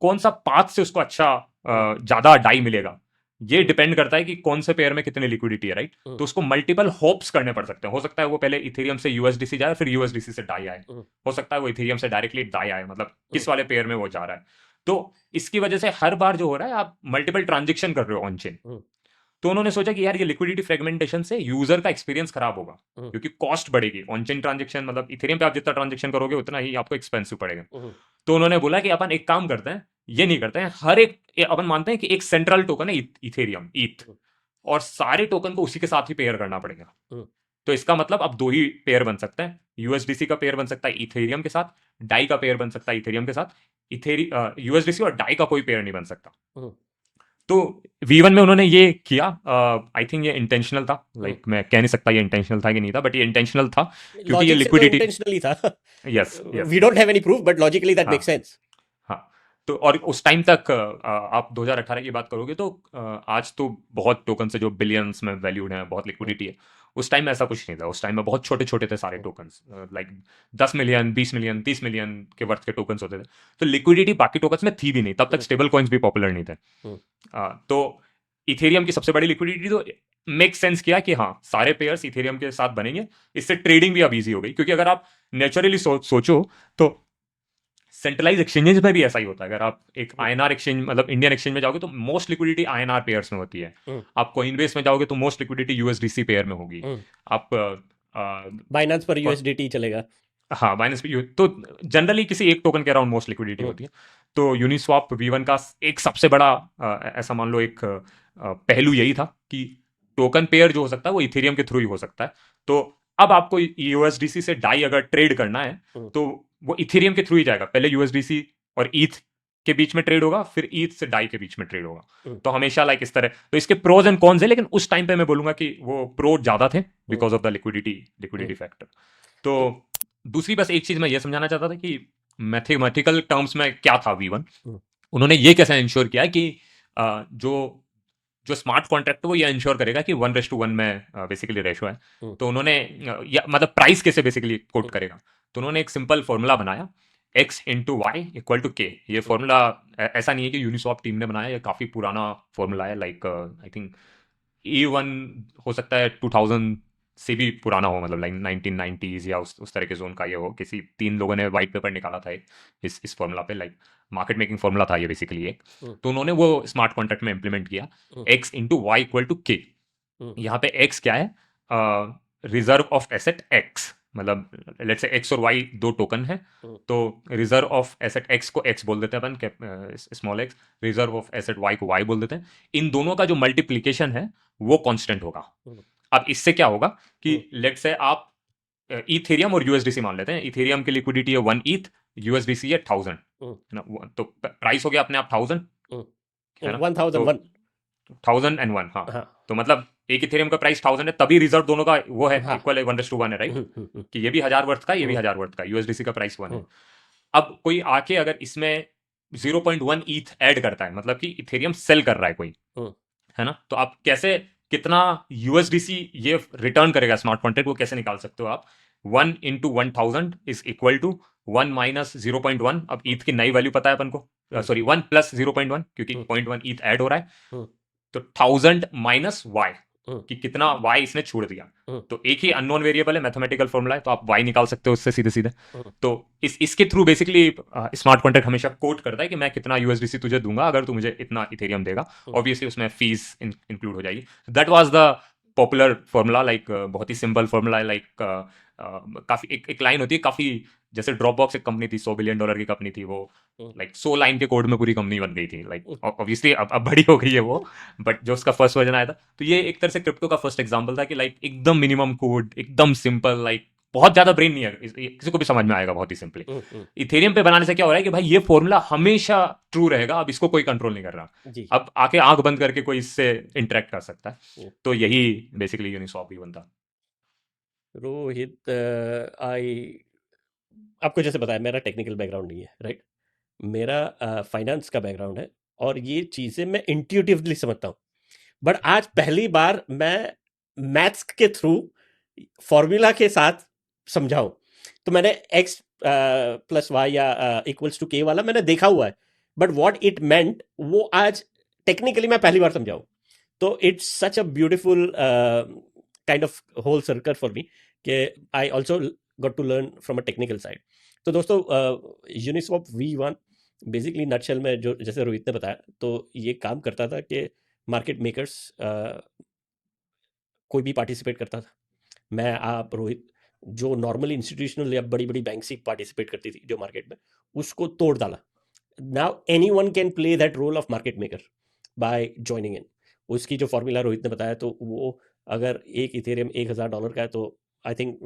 कौन सा पाथ से उसको अच्छा ज्यादा डाई मिलेगा, ये डिपेंड करता है कि कौन से पेयर में कितनी लिक्विडिटी है, राइट? तो उसको मल्टीपल होप्स करने पड़ सकते हैं। हो सकता है वो पहले इथेरियम से यूएसडीसी जाए, फिर यूएसडीसी से डाई आए। हो सकता है वो इथेरियम से डायरेक्टली डाई आए, मतलब किस वाले पेयर में वो जा रहा है। तो इसकी वजह से हर बार जो हो रहा है आप मल्टीपल ट्रांजेक्शन कर रहे हो ऑन चेन। तो उन्होंने सोचा कि यार ये लिक्विडिटी फ्रेगमेंटेशन से यूजर का एक्सपीरियंस खराब होगा, क्योंकि कॉस्ट बढ़ेगी ऑन चेन ट्रांजेक्शन, मतलब इथेरियम पे आप जितना ट्रांजेक्शन करोगे उतना ही आपको एक्सपेंसिव पड़ेगा। तो उन्होंने बोला कि अपन एक काम करते हैं, ये नहीं करते हैं, हर एक अपन मानते हैं कि एक सेंट्रल टोकन है इथेरियम, ईथ, और सारे टोकन को उसी के साथ ही पेयर करना पड़ेगा। तो इसका मतलब अब दो ही पेयर बन सकते हैं, यूएसडीसी का पेयर बन सकता है इथेरियम के साथ, डाई का पेयर बन सकता है इथेरियम के साथ, यूएसडीसी और डाई का कोई पेयर नहीं बन सकता। तो V1 में उन्होंने ये किया, आई थिंक ये इंटेंशनल था, लाइक मैं कह नहीं सकता ये इंटेंशनल था कि नहीं था, बट ये इंटेंशनल था क्योंकि ये लिक्विडिटी इंटेंशनली था। Yes, we don't have any proof, but logically that makes sense. हाँ, तो और उस टाइम तक आप 2018 की बात करोगे तो आज तो बहुत टोकन से जो बिलियंस में वैल्यूड है, बहुत लिक्विडिटी है। उस टाइम में ऐसा कुछ नहीं था, उस टाइम में बहुत छोटे छोटे थे सारे tokens, like 10 million, 20 million, 30 million के वर्थ के टोकन्स होते थे। तो लिक्विडिटी बाकी टोकन्स में थी भी नहीं, तब तक स्टेबल कॉइन्स भी पॉपुलर नहीं थे। तो इथेरियम की सबसे बड़ी लिक्विडिटी, तो मेक सेंस किया कि हाँ सारे पेयर्स इथेरियम के साथ बनेंगे, इससे ट्रेडिंग भी अब ईजी हो गई। क्योंकि अगर आप नेचुरली सोचो तो सेंट्रलाइज एक्सचेंजेस में भी ऐसा ही होता है। अगर आप एक आईएनआर एक्सचेंज, मतलब इंडियन एक्सचेंज में जाओगे तो मोस्ट लिक्विडिटी आईएनआर पेयर्स में होती है। आप कोइनबेस में जाओगे तो मोस्ट लिक्विडिटी यूएसडीसी पेयर में होगी। आप बाइनेंस पर यूएसडीटी चलेगा। हाँ, बाइनेंस पे तो जनरली किसी एक टोकन के अराउंड मोस्ट लिक्विडिटी होती है। तो यूनिस्वैप V1 का एक सबसे बड़ा ऐसा मान लो एक पहलू यही था कि टोकन पेयर जो हो सकता है वो इथेरियम के थ्रू ही हो सकता है। तो अब आपको यूएसडीसी से डाई अगर ट्रेड करना है तो वो इथेरियम के थ्रू ही जाएगा। पहले यूएसडीसी और ईथ के बीच में ट्रेड होगा, फिर ईथ से डाई के बीच में ट्रेड होगा। तो हमेशा लाइक इस तरह, तो इसके प्रोज एंड कॉन्स है, लेकिन उस टाइम पे मैं बोलूंगा कि वो प्रो ज्यादा थे because of the liquidity factor. तो दूसरी बस एक चीज मैं ये समझाना चाहता था कि मैथमेटिकल टर्म्स में क्या था V1, उन्होंने ये कैसे इंश्योर किया कि जो स्मार्ट कॉन्ट्रैक्ट है वो ये इंश्योर करेगा कि 1:1 में बेसिकली रेशो है। तो उन्होंने मतलब प्राइस कैसे बेसिकली कोट करेगा, तो उन्होंने एक सिंपल फॉर्मूला बनाया, x into y equal to k. ये फॉर्मूला ऐसा नहीं है कि यूनिस्वैप टीम ने बनाया, ये काफी पुराना फॉर्मूला है, लाइक आई थिंक E1 हो सकता है 2000 से भी पुराना हो, मतलब लाइक 1990s या उस तरह के जोन का ये हो। किसी 3 लोगों ने व्हाइट पेपर निकाला था इस फॉर्मूला पे, लाइक मार्केट मेकिंग फॉर्मूला था ये बेसिकली एक। तो उन्होंने वो स्मार्ट कॉन्ट्रैक्ट में इंप्लीमेंट किया, x into y equal to k. यहाँ पे x क्या है, रिजर्व ऑफ एसेट x, मतलब लेट्स से x और y दो टोकन है, तो रिजर्व ऑफ एसेट x को x बोल देते हैं अपन, small x, reserve of asset y को y बोल देते हैं। इन दोनों का जो मल्टीप्लीकेशन है वो कांस्टेंट होगा। अब इससे क्या होगा कि लेट्स से आप इथेरियम और यूएसडीसी मान लेते हैं, इथेरियम की लिक्विडिटी है 1 ETH, यूएसडीसी है 1000, है ना, तो प्राइस हो गया अपने आप 1000, है ना, 1001। हाँ, तो मतलब एक इथेरियम का प्राइस 1000 है, तभी रिजर्व दोनों का वो है इक्वल है 1:1 है, राइट, कि ये भी 1000 वर्थ का, ये भी 1000 वर्थ का, यूएसडीसी का प्राइस 1 है। अब कोई आके अगर इसमें 0.1 ETH ऐड करता है, मतलब कि इथेरियम सेल कर रहा है कोई, है ना, तो आप कैसे कितना यूएसडीसी ये रिटर्न करेगा स्मार्ट कॉन्ट्रैक्ट, वो कैसे निकाल सकते हो आप। 1 into 1000 is equal to 1 minus 0.1। अब ईथ की नई वैल्यू पता है अपन को, सॉरी 1 प्लस 0.1, क्योंकि 0.1 ईथ ऐड हो रहा है। तो 1000 माइनस वाई, कि कितना वाई इसने छोड़ दिया। तो एक ही अननोन वेरिएबल है, मैथमेटिकल फॉर्मूला है, तो आप वाई निकाल सकते हो उससे सीधे सीधे। तो इसके थ्रू बेसिकली स्मार्ट कॉन्ट्रैक्ट हमेशा कोट करता है कि मैं कितना यूएसडीसी तुझे दूंगा अगर तू मुझे इतना इथेरियम देगा। ऑब्वियसली उसमें फीस इंक्लूड हो जाएगी। That was the popular formula, like बहुत ही सिंपल फॉर्मूला है। लाइक काफी एक लाइन होती है, काफी जैसे ड्रॉपबॉक्स एक कंपनी थी, $100 बिलियन की कंपनी थी वो, लाइक 100 लाइन के कोड में पूरी कंपनी बन गई थी। लाइक ऑब्वियसली अब बड़ी हो गई है वो, बट जो उसका फर्स्ट वर्जन आया था, तो ये एक तरह से क्रिप्टो का फर्स्ट एग्जांपल था कि लाइक एकदम मिनिमम कोड, एकदम सिंपल, लाइक बहुत ज्यादा ब्रेन नहीं है, किसी को भी समझ में आएगा बहुत ही सिंपली। इथेरियम पे बनाने से क्या हो रहा है कि भाई ये फॉर्मूला हमेशा ट्रू रहेगा, अब इसको कोई कंट्रोल नहीं कर रहा। अब आके आंख बंद करके कोई इससे इंटरेक्ट कर सकता है। तो यही बेसिकली यूनिस्वैप भी बनता। रोहित, आई आपको जैसे बताया मेरा टेक्निकल बैकग्राउंड नहीं है, राइट। मेरा फाइनेंस का बैकग्राउंड है और ये चीज़ें मैं इंट्यूटिवली समझता हूँ। बट आज पहली बार मैं मैथ्स के थ्रू फॉर्मूला के साथ समझाऊं। तो मैंने x प्लस वाई या इक्वल्स टू के वाला मैंने देखा हुआ है, बट व्हाट इट मेंट वो आज टेक्निकली मैं पहली बार समझाऊं। तो it's such a beautiful kind of whole circle for me कि I also got to learn from a technical side. तो दोस्तों, यूनिस्वैप V1 बेसिकली नटशेल में, जो जैसे रोहित ने बताया, तो ये काम करता था कि मार्केट मेकर्स कोई भी पार्टिसिपेट करता था, मैं, आप, रोहित, जो नॉर्मली इंस्टीट्यूशनल या बड़ी बड़ी बैंक से पार्टिसिपेट करती थी जो मार्केट में, उसको तोड़ डाला। Now any one can play that role of market maker by joining in. उसकी जो फॉर्मूला रोहित ने बताया, तो वो अगर एक इथेरियम $1000 का है, तो आई थिंक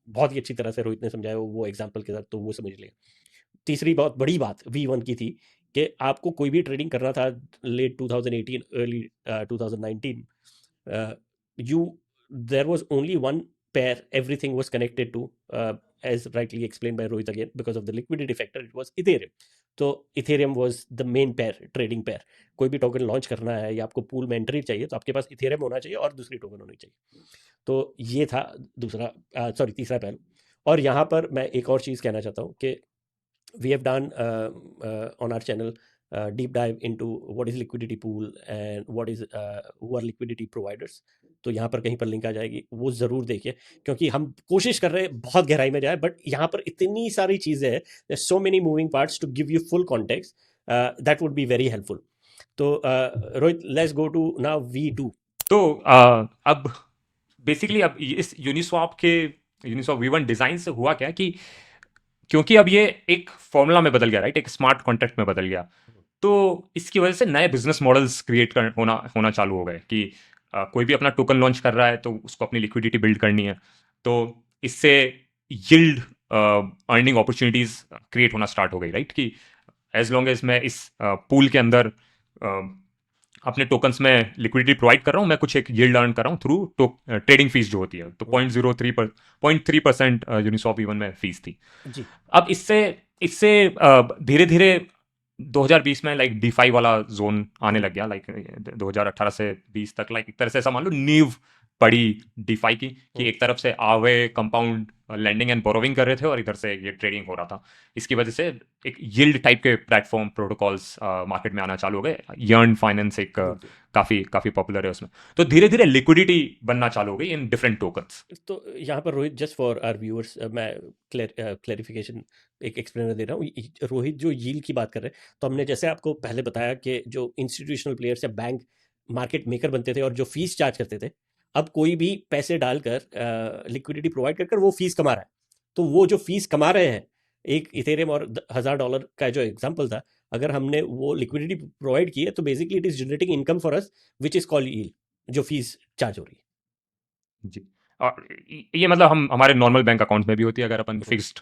बहुत ही अच्छी तरह से रोहित ने समझाया वो एग्जाम्पल के साथ, तो वो समझ लिया। तीसरी बहुत बड़ी बात V1 की थी कि आपको कोई भी ट्रेडिंग करना था late 2018 early 2019, you there was only one pair everything was connected to, as rightly explained by Rohit again, because of the liquidity factor, it was Ethereum. तो Ethereum was the main pair, trading pair. कोई भी token launch करना है या आपको pool में entry चाहिए, तो आपके पास Ethereum होना चाहिए और दूसरी टोकन होनी चाहिए। तो ये था तीसरा पहलू। और यहाँ पर मैं एक और चीज़ कहना चाहता हूँ कि we have done on our channel deep dive into what is liquidity pool and what is who are liquidity providers. तो यहाँ पर कहीं पर लिंक आ जाएगी, वो ज़रूर देखिए, क्योंकि हम कोशिश कर रहे हैं बहुत गहराई में जाए, बट यहाँ पर इतनी सारी चीज़ें हैं, so many moving parts to give you full context, that would be very helpful. तो Rohit, let's go to now V2। तो अब बेसिकली अब इस यूनिस्वैप V1 डिजाइन से हुआ क्या कि क्योंकि अब ये एक फॉर्मूला में बदल गया, राइट, एक स्मार्ट कॉन्ट्रैक्ट में बदल गया, तो इसकी वजह से नए बिजनेस मॉडल्स क्रिएट होना चालू हो गए कि कोई भी अपना टोकन लॉन्च कर रहा है तो उसको अपनी लिक्विडिटी बिल्ड करनी है, तो इससे यील्ड अर्निंग अपॉर्चुनिटीज क्रिएट होना स्टार्ट हो गई, राइट, कि एज लॉन्ग एज मैं इस पूल के अंदर अपने टोकन्स में लिक्विडिटी प्रोवाइड कर रहा हूँ, मैं कुछ एक यील्ड अर्न कर रहा हूँ थ्रू ट्रेडिंग फीस जो होती है, तो 0.3% यूनिस्वैप V1 में फीस थी। अब इससे धीरे धीरे 2020 में लाइक DeFi वाला जोन आने लग गया, लाइक 2018 से 20 तक, लाइक एक तरह से ऐसा मान लो नींव पड़ी DeFi की, कि एक तरफ से आवे कंपाउंड लैंडिंग एंड बोरोविंग कर रहे थे और इधर से ये ट्रेडिंग हो रहा था। इसकी वजह से एक यील्ड टाइप के प्लेटफॉर्म प्रोटोकॉल्स मार्केट में आना चालू हो गए। यर्न फाइनेंस एक काफ़ी पॉपुलर है उसमें, तो धीरे धीरे लिक्विडिटी बनना चालू हो गई इन डिफरेंट टोकन्स। तो यहाँ पर Rohit, just for our viewers, मैं क्लैरिफिकेशन एक एक्सप्लेनर दे रहा हूँ। रोहित जो यील्ड की बात कर रहे हैं, तो हमने जैसे आपको पहले बताया कि जो इंस्टीट्यूशनल प्लेयर्स या बैंक मार्केट मेकर बनते थे और जो फीस चार्ज करते थे, अब कोई भी पैसे डालकर लिक्विडिटी प्रोवाइड कर वो फीस कमा रहा है। तो वो जो फीस कमा रहे हैं, एक इथेरियम और $1000 का जो एग्जांपल था, अगर हमने वो लिक्विडिटी प्रोवाइड की है, तो basically it is generating income for us, which is called yield, जो फीस चार्ज हो रही है। जी, और ये मतलब हमारे नॉर्मल बैंक अकाउंट में भी होती है। अगर अपन फिक्स्ड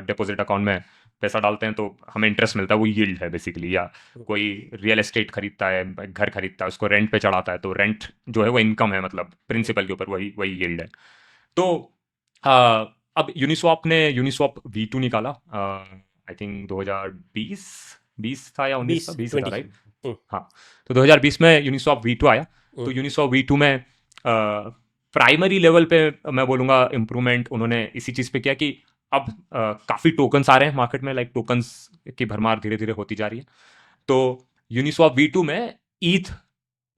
डिपॉजिट अकाउंट में पैसा डालते हैं तो हमें इंटरेस्ट मिलता है, वो यील्ड है बेसिकली। या कोई रियल एस्टेट खरीदता है, घर खरीदता है, उसको रेंट पे चढ़ाता है, तो रेंट जो है वो इनकम है, मतलब प्रिंसिपल के ऊपर वही यील्ड है। तो अब यूनिस्वैप ने यूनिस्वैप V2 निकाला, आई थिंक 2020 था या 19 था, 20 था, राइट। हाँ, तो 2020 में यूनिस्वैप V2 आया। तो यूनिस्वैप V2 में प्राइमरी लेवल पे मैं बोलूँगा इम्प्रूवमेंट उन्होंने इसी चीज़ पे किया कि अब काफ़ी टोकन्स आ रहे हैं मार्केट में, लाइक टोकन्स की भरमार धीरे धीरे होती जा रही है। तो यूनिस्वॉप V2 में ईथ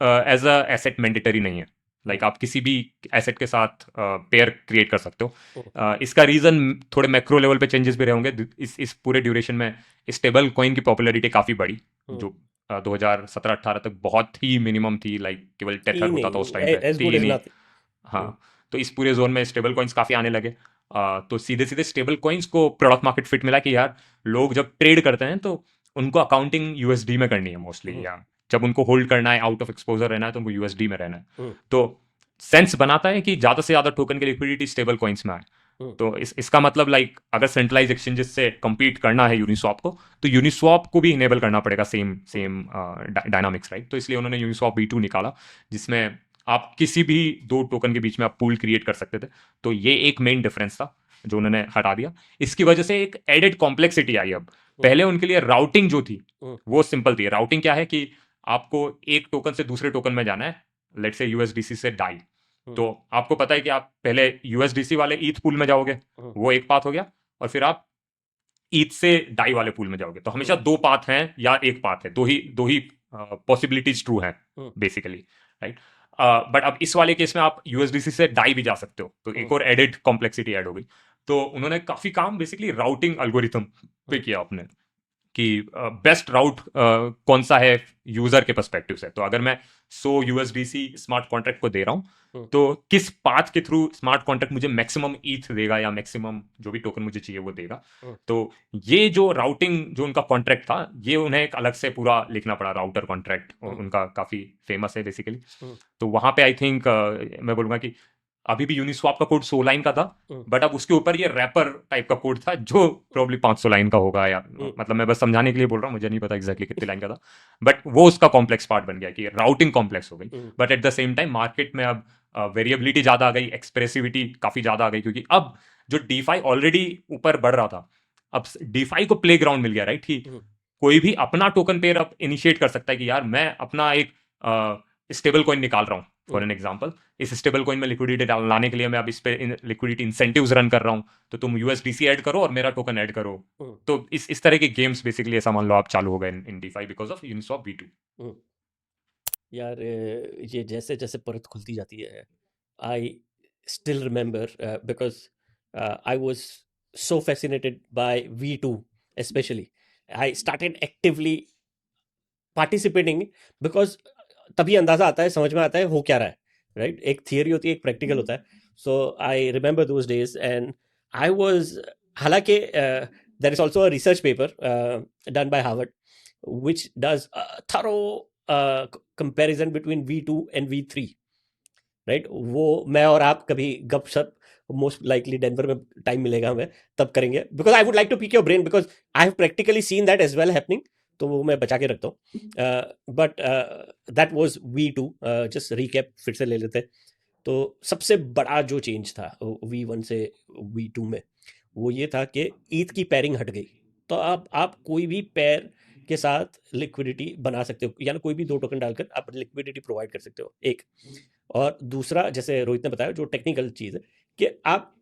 एज अ एसेट मैंडेटरी नहीं है, लाइक आप किसी भी एसेट के साथ पेयर क्रिएट कर सकते हो। इसका रीज़न थोड़े मैक्रो लेवल पे चेंजेस भी रहे होंगे। इस पूरे ड्यूरेशन में स्टेबल कॉइन की पॉपुलैरिटी काफ़ी बढ़ी, जो 2017-18 तक बहुत ही मिनिमम थी, लाइक केवल टेथर होता था उस टाइम पे, एज गुड थी एज नहीं। नथिंग। हाँ, तो इस पूरे जोन में स्टेबल कॉइन्स काफ़ी आने लगे। तो सीधे सीधे स्टेबल कॉइन्स को प्रोडक्ट मार्केट फिट मिला कि यार लोग जब ट्रेड करते हैं तो उनको अकाउंटिंग यूएसडी में करनी है मोस्टली, या जब उनको होल्ड करना है, आउट ऑफ एक्सपोजर रहना है, तो उनको यूएसडी में रहना है। तो सेंस बनाता है कि ज़्यादा से ज़्यादा टोकन की लिक्विडिटी स्टेबल कॉइन्स में आए। तो इसका मतलब लाइक अगर सेंट्रलाइज एक्सचेंजेस से compete करना है यूनिस्वॉप को, तो यूनिस्वॉप को भी इनेबल करना पड़ेगा सेम सेम डायनामिक्स, राइट। तो इसलिए उन्होंने यूनिस्वॉप V2 निकाला, जिसमें आप किसी भी दो टोकन के बीच में आप पूल क्रिएट कर सकते थे। तो ये एक मेन डिफरेंस था जो उन्होंने हटा दिया। इसकी वजह से एक एडेड कॉम्प्लेक्सिटी आई। अब पहले उनके लिए राउटिंग जो थी वो सिंपल थी। राउटिंग क्या है कि आपको एक टोकन से दूसरे टोकन में जाना है, लेट्स से यूएसडीसी से डाई, तो आपको पता है कि आप पहले यूएसडीसी वाले ईथ पूल में जाओगे, वो एक पाथ हो गया, और फिर आप ईथ से डाई वाले पूल में जाओगे। तो हमेशा दो पाथ हैं या एक पाथ है, दो ही पॉसिबिलिटीज ट्रू हैं बेसिकली, राइट। बट अब इस वाले केस में आप यूएसडीसी से डाई भी जा सकते हो, तो एक और एडेड कॉम्प्लेक्सिटी ऐड हो गई। तो उन्होंने काफी काम बेसिकली राउटिंग एल्गोरिथम पे किया अपने, कि बेस्ट राउट कौन सा है यूजर के पर्सपेक्टिव से। तो अगर मैं 100 यूएसडीसी स्मार्ट कॉन्ट्रैक्ट को दे रहा हूँ, तो किस पाथ के थ्रू स्मार्ट कॉन्ट्रैक्ट मुझे मैक्सिमम ईथ देगा या मैक्सिमम जो भी टोकन मुझे चाहिए वो देगा। तो ये जो राउटिंग जो उनका कॉन्ट्रैक्ट था, ये उन्हें एक अलग से पूरा लिखना पड़ा, राउटर कॉन्ट्रैक्ट, उनका काफी फेमस है बेसिकली। तो वहां पे आई थिंक मैं बोलूंगा कि अभी भी यूनिस्वैप का कोड 100 लाइन का था, बट अब उसके ऊपर ये रैपर टाइप का कोड था जो प्रोबब्ली 500 लाइन का होगा, या मतलब मैं बस समझाने के लिए बोल रहा हूँ, मुझे नहीं पता एग्जैक्टली कितनी लाइन का था, बट वो उसका कॉम्प्लेक्स पार्ट बन गया कि राउटिंग कॉम्प्लेक्स हो गई। But at the same time market में अब वेरिएबिलिटी ज्यादा आ गई, एक्सप्रेसिविटी काफी ज्यादा आ गई, क्योंकि अब जो डीफाई ऑलरेडी ऊपर बढ़ रहा था, अब डीफाई को प्ले ग्राउंड मिल गया, राइट। कि कोई भी अपना टोकन पेयर अब इनिशिएट कर सकता है कि यार मैं अपना एक स्टेबल कॉइन निकाल रहा हूँ, फॉर एन एग्जांपल। इस स्टेबल कॉइन में लिक्विडिटी लाने के लिए मैं अब इस पे लिक्विडिटी इंसेंटिव्स रन कर रहा हूँ, तो तुम यूएसडीसी ऐड करो और मेरा टोकन ऐड करो। तो इस तरह के गेम्स बेसिकली ऐसा मान लो आप चालू हो गए इन DeFi because of Uniswap V2। यार ये जैसे जैसे परत खुलती जाती है, I still remember because I was so fascinated by V2 especially. I started actively participating because तभी अंदाजा आता है, समझ में आता है हो क्या रहा है, राइट। एक थियरी होती है, एक प्रैक्टिकल होता है। So I remember those days and I was, हालांकि there is also a research paper done by Harvard which does thorough comparison between V2 and V3, right. वो मैं और आप कभी गपशप मोस्ट लाइकली डेनवर में टाइम मिलेगा हमें तब करेंगे, because I would like to pick your brain because I have practically seen that as well happening, तो वो मैं बचा के रखता हूँ। But that was V2। Just recap फिर से ले लेते। तो सबसे बड़ा जो चेंज था V1 से V2 में, वो ये था कि ईथ की पेयरिंग हट गई। तो अब आप कोई भी पेयर के साथ लिक्विडिटी बना सकते हो, यानी कोई भी दो टोकन डालकर आप लिक्विडिटी प्रोवाइड कर सकते हो, एक। और दूसरा, जैसे रोहित ने बताया, जो टेक्निकल चीज़ है कि आप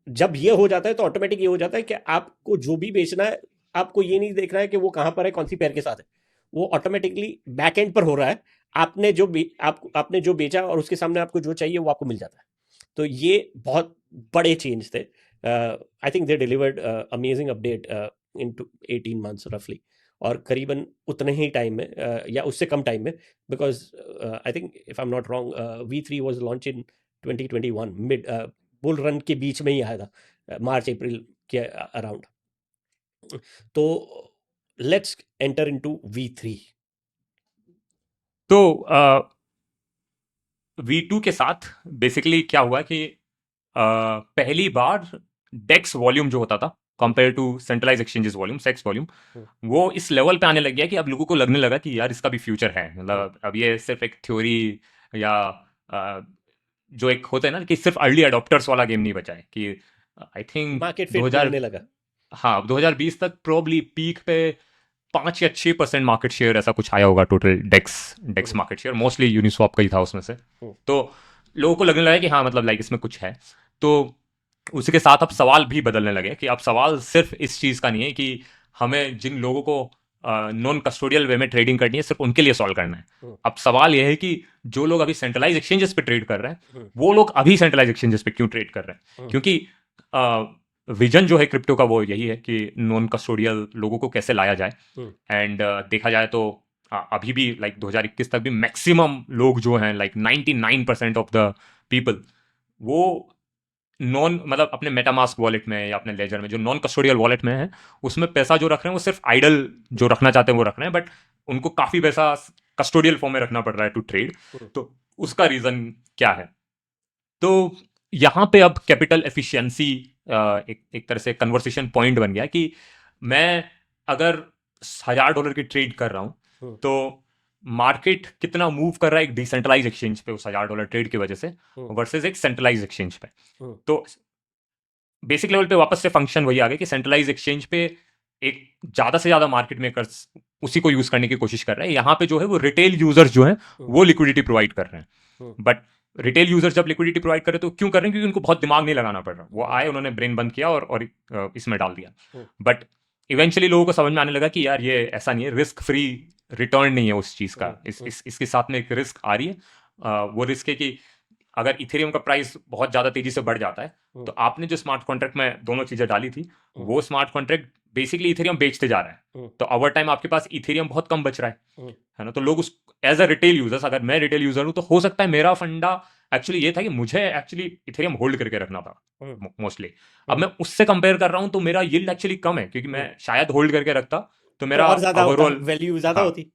जब ये हो जाता है तो ऑटोमेटिक ये हो जाता है कि आपको जो भी बेचना है, आपको ये नहीं देखना है कि वो कहाँ पर है, कौन सी पेयर के साथ है, वो ऑटोमेटिकली बैक एंड पर हो रहा है। आपने जो बेचा और उसके सामने आपको जो चाहिए वो आपको मिल जाता है। तो ये बहुत बड़े चेंज थे। आई think they delivered amazing update in 18 months रफली, और करीबन उतने ही टाइम में या उससे कम टाइम में, because I think if I am not wrong V3 was launch in 2021 mid bull run के बीच में ही आया था, मार्च अप्रैल के अराउंड। तो लेट्स एंटर इनटू V3। तो V2 के साथ बेसिकली क्या हुआ कि पहली बार डेक्स वॉल्यूम जो होता था compare to centralize exchanges volume, CEX volume, वो इस लेवल पे आने लग गया कि अब लोगों को लगने लगा कि यार इसका भी फ्यूचर है। मतलब अब ये सिर्फ एक थ्योरी या जो एक होता है ना कि सिर्फ अर्ली अडॉप्टर्स वाला गेम नहीं बचा है। कि आई थिंक मार्केट फिट करने लगा। हाँ, 2020 तक प्रोबली पीक पे 5 या 6% मार्केट शेयर ऐसा कुछ आया होगा टोटल डेक्स मार्केट शेयर, मोस्टली यूनिस्वैप का ही था उसमें से। लोगों को लगने लगा कि हाँ मतलब लाइक इसमें कुछ है। तो उसी के साथ अब सवाल भी बदलने लगे कि अब सवाल सिर्फ इस चीज़ का नहीं है कि हमें जिन लोगों को नॉन कस्टोडियल वे में ट्रेडिंग करनी है सिर्फ उनके लिए सॉल्व करना है। अब सवाल यह है कि जो लोग अभी सेंट्रलाइज एक्सचेंजेस पे ट्रेड कर रहे हैं वो लोग अभी सेंट्रलाइज एक्सचेंजेस पे क्यों ट्रेड कर रहे हैं, क्योंकि विजन जो है क्रिप्टो का वो यही है कि नॉन कस्टोडियल लोगों को कैसे लाया जाए। एंड देखा जाए तो अभी भी लाइक 2021 तक भी मैक्सिमम लोग जो हैं लाइक 99% ऑफ द पीपल वो नॉन मतलब अपने मेटामास्क वॉलेट में या अपने लेजर में जो नॉन कस्टोडियल वॉलेट में है उसमें पैसा जो रख रहे हैं वो सिर्फ आइडल जो रखना चाहते हैं वो रख रहे हैं, बट उनको काफ़ी पैसा कस्टोडियल फॉर्म में रखना पड़ रहा है टू ट्रेड। तो उसका रीज़न क्या है? तो यहाँ पे अब कैपिटल एफिशिएंसी एक तरह से कन्वर्सेशन पॉइंट बन गया कि मैं अगर $1000 की ट्रेड कर रहा हूँ तो मार्केट कितना मूव कर रहा है एक डिसेंट्रलाइज एक्सचेंज पे उस $1000 ट्रेड की वजह से वर्सेस एक सेंट्रलाइज एक्सचेंज पे। तो बेसिक लेवल पे वापस से फंक्शन वही आ गया कि सेंट्रलाइज एक्सचेंज पे एक ज़्यादा से ज़्यादा मार्केट मेकर्स उसी को यूज़ करने की कोशिश कर रहे हैं। यहाँ पे जो है वो रिटेल यूजर्स जो हैं वो लिक्विडिटी प्रोवाइड कर रहे हैं, बट रिटेल यूजर्स जब लिक्विडिटी प्रोवाइड कर रहे हैं तो क्यों कर रहे हैं? क्योंकि उनको बहुत दिमाग नहीं लगाना पड़ रहा। वो आए, उन्होंने ब्रेन बंद किया और इसमें डाल दिया। बट इवेंचुअली लोगों को समझ में आने लगा कि यार ये ऐसा नहीं है, रिस्क फ्री रिटर्न नहीं है उस चीज़ का। इसके साथ में एक रिस्क आ रही है। वो रिस्क है कि अगर इथेरियम का प्राइस बहुत ज़्यादा तेजी से बढ़ जाता है तो आपने जो स्मार्ट कॉन्ट्रैक्ट में दोनों चीज़ें डाली थी वो स्मार्ट कॉन्ट्रैक्ट बेसिकली इथेरियम बेचते जा रहा है। तो ओवर टाइम आपके पास इथेरियम बहुत कम बच रहा है ना। तो लोग उस एज अ रिटेल यूजर्स, अगर मैं रिटेल यूजर हूँ तो हो सकता है मेरा फंडा एक्चुअली ये था कि मुझे एक्चुअली इथेरियम होल्ड करके रखना था मोस्टली। अब मैं उससे कंपेयर कर रहा हूँ तो मेरा यील्ड एक्चुअली कम है क्योंकि मैं शायद होल्ड करके रखता तो मेरा ओवरऑल वैल्यू ज्यादा होती,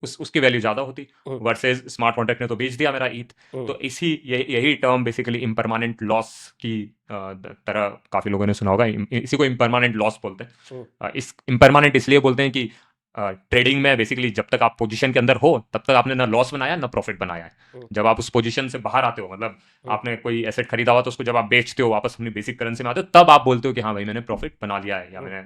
उसकी वैल्यू ज्यादा होती वर्सेस स्मार्ट कॉन्ट्रैक्ट ने तो बेच दिया मेरा ईथ। तो यही टर्म बेसिकली इम्परमानेंट लॉस की तरह काफी लोगों ने सुना होगा। इसी को इम्परमानेंट लॉस बोलते हैं। इस इम्परमानेंट इसलिए बोलते हैं कि ट्रेडिंग में बेसिकली जब तक आप पोजीशन के अंदर हो तब तक आपने ना लॉस बनाया ना प्रॉफिट बनाया है। जब आप उस पोजीशन से बाहर आते हो, मतलब आपने कोई एसेट खरीदा हुआ तो उसको जब आप बेचते हो वापस अपनी बेसिक करेंसी में आते हो, तब आप बोलते हो कि हाँ भाई मैंने प्रॉफिट बना लिया है या मैंने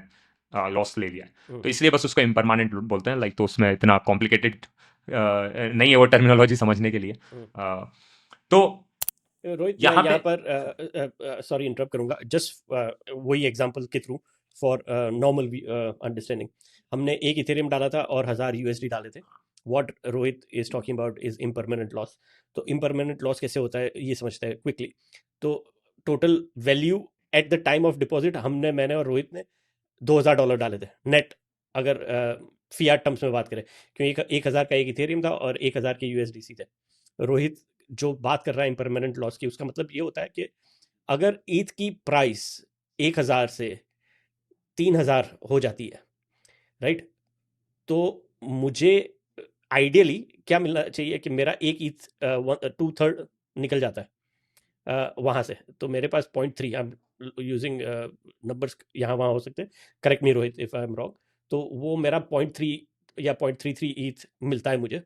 लॉस ले लिया है। तो इसलिए बस उसको इम्परमानेंट बोलते हैं। लाइक तो उसमें इतना कॉम्प्लिकेटेड नहीं है वो टर्मिनोलॉजी समझने के लिए। तो रोहित यहाँ पर सॉरी इंटरप्ट करूंगा, जस्ट वही एग्जांपल के थ्रू फॉर नॉर्मल अंडरस्टैंडिंग। हमने एक इथेरियम डाला था और 1000 USD डाले थे। What Rohit is talking about is impermanent loss. तो इम्परमानेंट लॉस कैसे होता है ये समझते हैं क्विकली। तो total value at the time of deposit मैंने और रोहित ने $2000 डाले थे नेट, अगर फियाट टर्म्स में बात करें, क्योंकि 1000 का एक इथेरियम था और 1000 के USDC थे। रोहित जो बात कर रहा है इम्परमानेंट लॉस की, उसका मतलब ये होता है कि अगर ईथ की प्राइस 1000 से 3000 हो जाती है, राइट, तो मुझे आइडियली क्या मिलना चाहिए कि मेरा एक ईथ 2/3 निकल जाता है वहाँ से। तो मेरे पास 0.3, आई एम यूजिंग नंबर्स यहाँ वहाँ हो सकते हैं, correct me Rohit if I am wrong. तो वो मेरा 0.3 या 0.33 ईथ मिलता है मुझे,